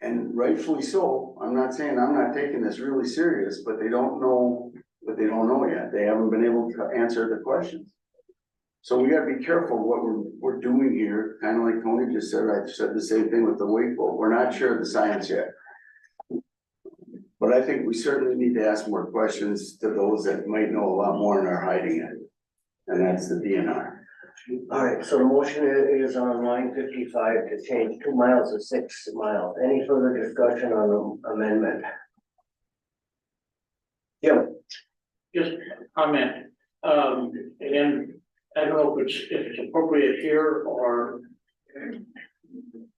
and rightfully so. I'm not saying I'm not taking this really serious, but they don't know what they don't know yet. They haven't been able to answer the questions. So we gotta be careful what we're doing here, kind of like Tony just said. I said the same thing with the Wakefield. We're not sure of the science yet. But I think we certainly need to ask more questions to those that might know a lot more and are hiding it. And that's the DNR. All right, so the motion is on line 55 to change 2 miles to 6 miles. Any further discussion on the amendment? Yeah. Just comment, and I don't know if it's appropriate here or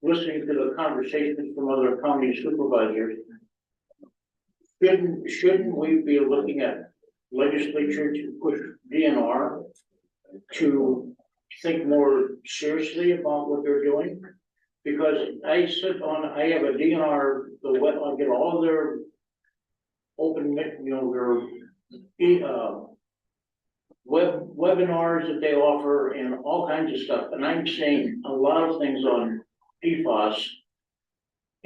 listening to the conversations from other county supervisors. shouldn't we be looking at legislature to push DNR to think more seriously about what they're doing? Because I have a DNR, I get all their open, their webinars that they offer and all kinds of stuff, and I'm saying a lot of things on PFAS.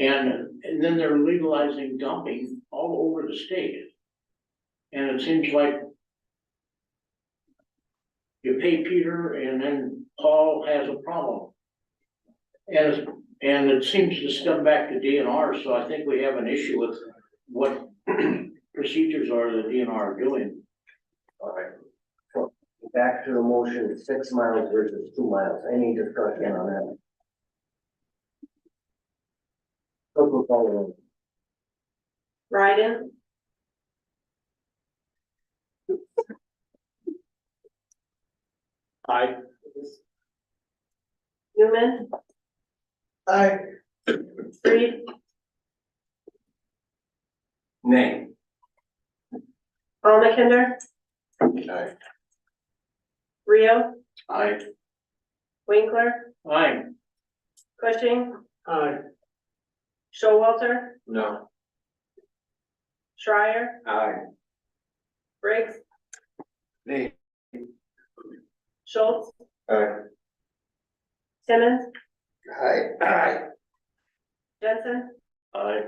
And then they're legalizing dumping all over the state. And it seems like you pay Peter and then Paul has a problem. And it seems to stem back to DNR, so I think we have an issue with what procedures are the DNR are doing. All right. So back to the motion, 6 miles versus 2 miles. Any discussion on that? Ryden. Aye. Newman. Aye. Reed. Nay. Paul McKinder. Aye. Rio. Aye. Winkler. Aye. Cushing. Aye. Showalter. No. Schreier. Aye. Briggs. Nay. Schultz. Aye. Simmons. Aye. Jensen. Aye.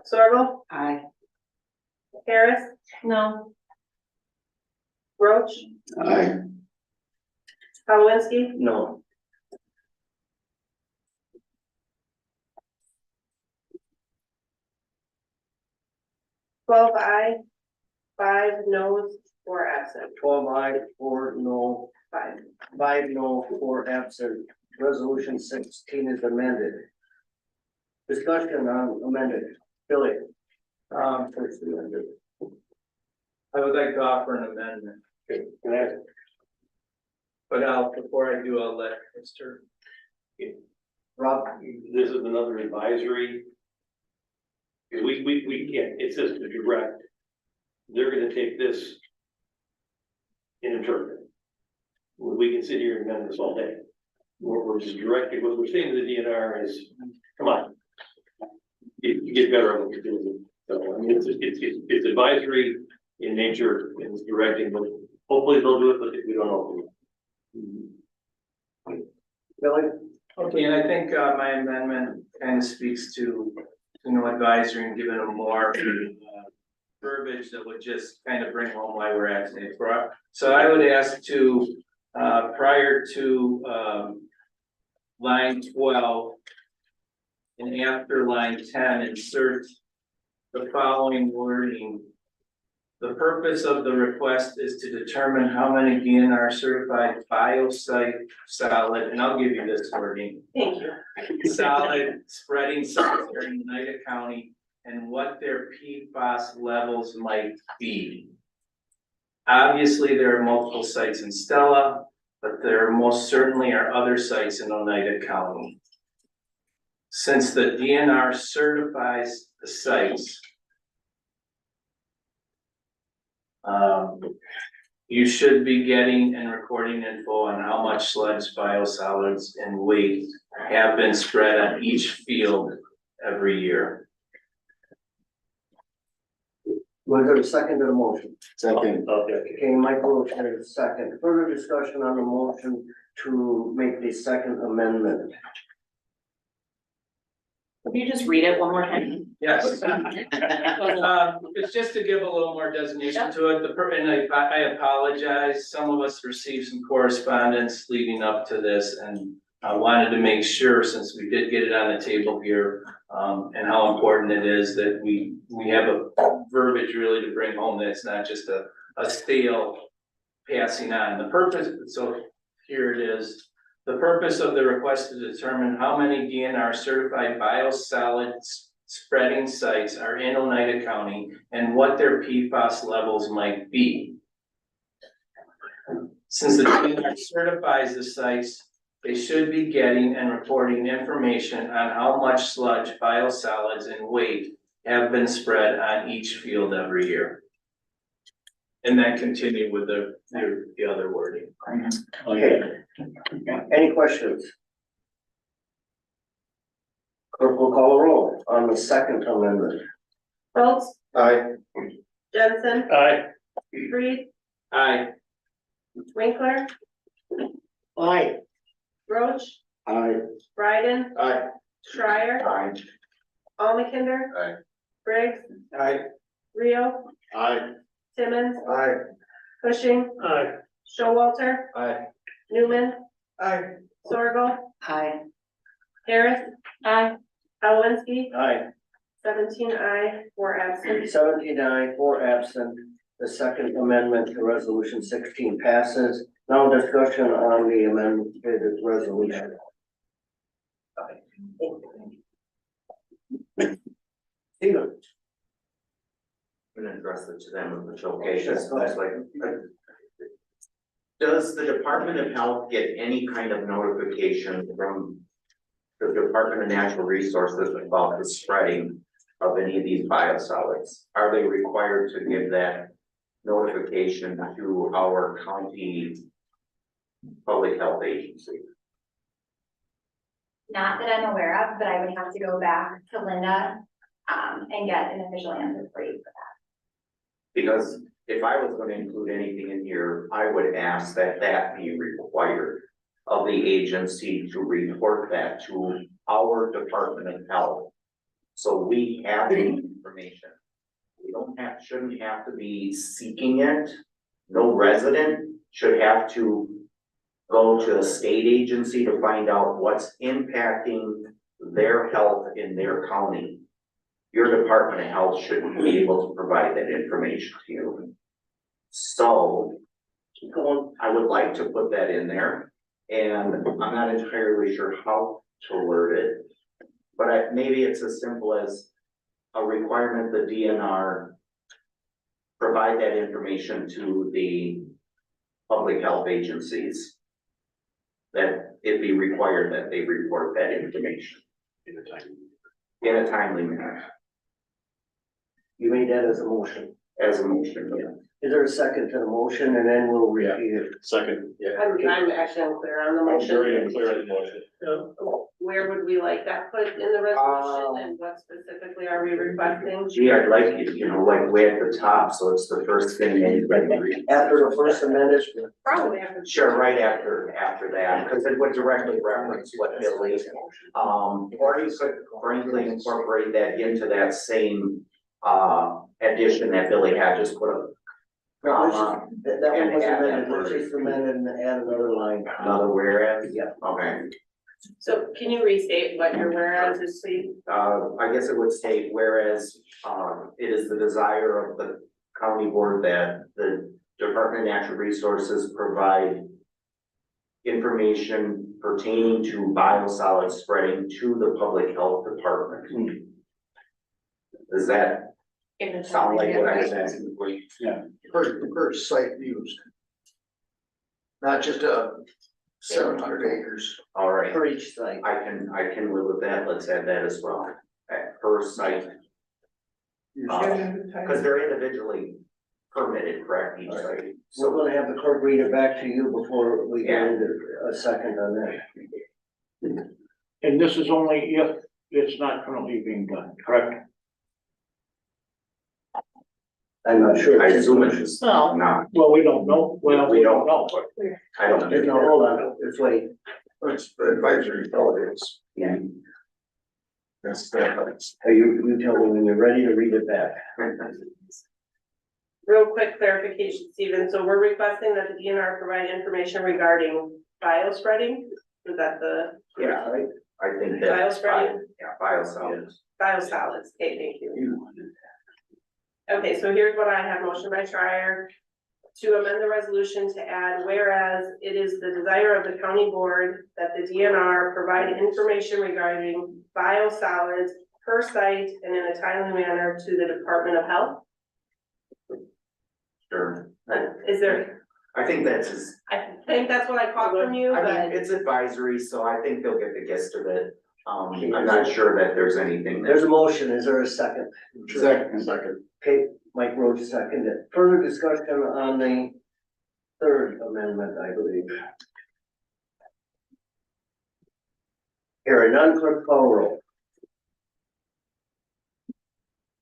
Sorrel. Aye. Harris. No. Roach. Aye. Pawlinski. No. Twelve aye, 5 noes, 4 absent. 12 aye, 4 no, 5. 5 no, 4 absent. Resolution 16 is amended. Discussion on amended. Billy. First amended. I would like to offer an amendment. Can I? But before I do, I'll let Mr. Rob. This is another advisory. We can't, it says to direct. They're gonna take this and interpret. We can sit here and amend this all day. We're just directing, what we're saying to the DNR is, come on. You get better at what you're doing. So, I mean, it's advisory in nature, and it's directing, but hopefully they'll do it, but we don't know. Billy? Okay, and I think my amendment kind of speaks to, advisory and giving them more verbiage that would just kind of bring home why we're asking it for. So I would ask to, prior to line 12 and after line 10, insert the following wording. The purpose of the request is to determine how many DNR certified biocide solid, and I'll give you this wording. Thank you. Solid spreading sites are in Oneida County and what their PFAS levels might be. Obviously, there are multiple sites in Stella, but there most certainly are other sites in Oneida County. Since the DNR certifies the sites, you should be getting and recording info on how much sludge, biosolids, and waste have been spread on each field every year. Was there a second to the motion? Second. Okay, Michael, a second. Further discussion on the motion to make the second amendment. Could you just read it one more time? Yes. It's just to give a little more designation to it. And I apologize. Some of us received some correspondence leading up to this, and I wanted to make sure, since we did get it on the table here, and how important it is that we have a verbiage really to bring home, that it's not just a stale passing on. The purpose, so here it is. The purpose of the request is to determine how many DNR certified biosolids spreading sites are in Oneida County and what their PFAS levels might be. Since the DNR certifies the sites, they should be getting and reporting information on how much sludge, biosolids, and weight have been spread on each field every year. And then continue with the other wording. Okay. Any questions? Clerk will call a roll on the second amendment. Foltz, Aye. Jensen, Aye. Reed, Aye. Winkler, Aye. Roach, Aye. Bryden, Aye. Schreier, Aye. Almakinder. Aye. Briggs, Aye. Rio, Aye. Simmons, Aye. Cushing, Aye. Showalter, Aye. Newman, I, Sorgal, Aye. Harris, Alinsky, Aye. 17 I, 4 absent. 17 aye, 4 absent. The second amendment to resolution 16 passes. Now discussion on the amended resolution. Stephen. I'm gonna address it to them with the showcase, that's like. Does the Department of Health get any kind of notification from the Department of Natural Resources about the spreading of any of these biosolids? Are they required to give that notification to our county public health agency? Not that I'm aware of, but I would have to go back to Linda, and get an official answer for you for that. Because if I was gonna include anything in here, I would ask that that be required of the agency to report that to our Department of Health. So we have the information. We shouldn't have to be seeking it. No resident should have to go to a state agency to find out what's impacting their health in their county. Your Department of Health should be able to provide that information to you. So I would like to put that in there, and I'm not entirely sure how to word it. But maybe it's as simple as a requirement the DNR provide that information to the public health agencies. That it be required that they report that information in a timely manner. You made that as a motion. As a motion, yeah. Is there a second to the motion, and then we'll repeat it? Second, yeah. I'm actually unclear on the I'm motion. very unclear on the motion. Where would we like that put in the resolution and what specifically are we requesting? Gee, I'd like you know, like way at the top, so it's the first thing anybody reads. After the first amendment? Probably after. Sure, right after that, because it would directly reference what Billy, or you could frankly incorporate that into that same, addition that Billy had just put a. No, that one was amended, let's just amend it and add another line. Another whereas? Yeah. Okay, So can you restate what your whereas is, please? I guess it would state, whereas, it is the desire of the county board that the Department of Natural Resources provide information pertaining to biosolids spreading to the public health department. Does that sound like what I was asking for? Yeah. Per site used. Not just 700 acres. All right, For each site. I can live with that, let's add that as well, at per site, because they're individually permitted, correct, each site. We're So, gonna have the clerk read it back to you before we get Yeah. into a second on that. And this is only if it's not currently being done, correct? I'm not sure. I assume it is Well, not, well, we don't know. Well, we don't know. know, but I don't. No, hold on, let's wait. It's advisory, all it is. Yeah. That's You tell me when you're ready to read it back. Real quick clarification, Stephen. So we're requesting that the DNR provide information regarding biospreading. Is that the? Yeah, I think that. Biospreading? Yeah, biosolids. Biosolids. Okay, thank you. Okay, so here's what I have. Motion by Schreier to amend the resolution to add, whereas it is the desire of the county board that the DNR provide information regarding biosolids per site and in a timely manner to the Department of Health. Sure. Is there, I think that's his, I think that's what I caught from you, I but mean, it's advisory, so I think they'll get the gist of it. I'm not sure that there's anything There's that, a motion, is there a second? Second. Okay, Mike Roach seconded. Further discussion on the third amendment, I believe. Hearing none, clerk call roll.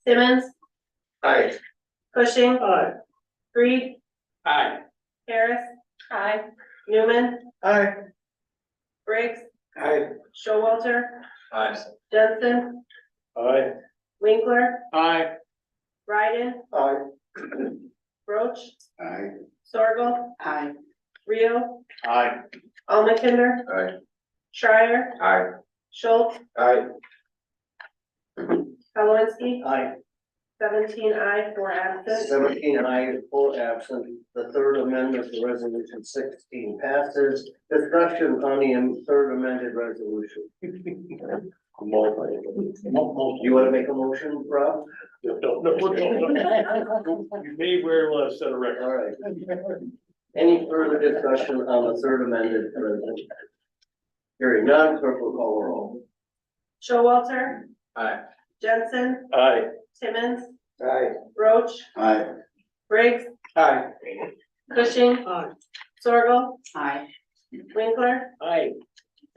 Simmons, Aye. Cushing, Aye. Reed, Aye. Harris. Aye. Newman, Aye. Briggs, Aye. Showalter, Aye. Jensen, Aye. Winkler, Aye. Ryden, Aye. Roach, Aye. Sorgel, Aye. Rio, Aye. Almakinder. Aye. Schreier, Aye. Schultz, Aye. Kalwinski, Aye. 17 aye, 4 absent. 17 aye, 4 absent. The third amendment to resolution 16 passes. Discussion on the third amended resolution. You wanna make a motion, Rob? You may very well set a record. All right. Any further discussion on the third amended resolution? Hearing none, clerk will call the roll. Showalter, Aye. Jensen, Aye. Timmons, Aye. Roach, Aye. Briggs, Aye. Cushing, Aye. Sorgel, Aye. Winkler, Aye.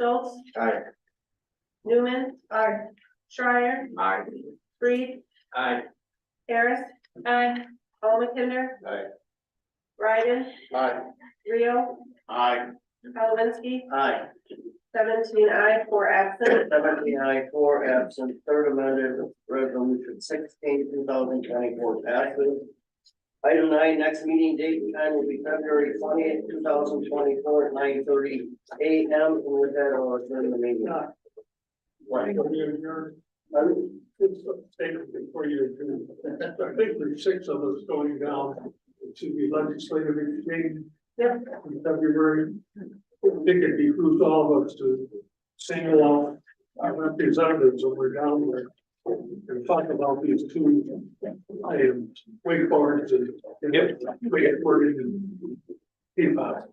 Schultz, Aye. Newman, Schreier, Aye. Reed, Aye. Harris, Almakinder, Aye. Ryden, Aye. Rio, Aye. Kalwinski, Aye. 17 aye, 4 absent. 17 aye, 4 absent. Third amended resolution 16, 2024 passes. Item 9, next meeting date and time will be February 20th, 2024 at 9:30 a.m. And with that, I'll adjourn the meeting. Just a statement before you adjourn. I think there's 6 of us going down to the legislative exchange. Yep. In February. I think it behooves all of us to single out our representatives when we're down there. And talk about these 2 items, wakeboards and wakeboarding and PFAS.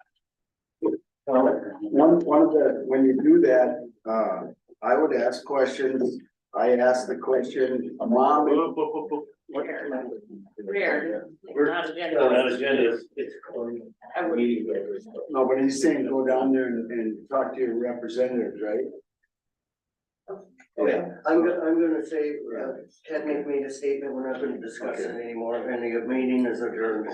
One of the, when you do that, I would ask questions. I asked the question, Mom. Where? We're not agenda. It's meeting. No, but he's saying go down there and talk to your representatives, right? Okay, I'm gonna say, Ted made a statement, we're not gonna discuss it anymore, and the meeting is adjourned.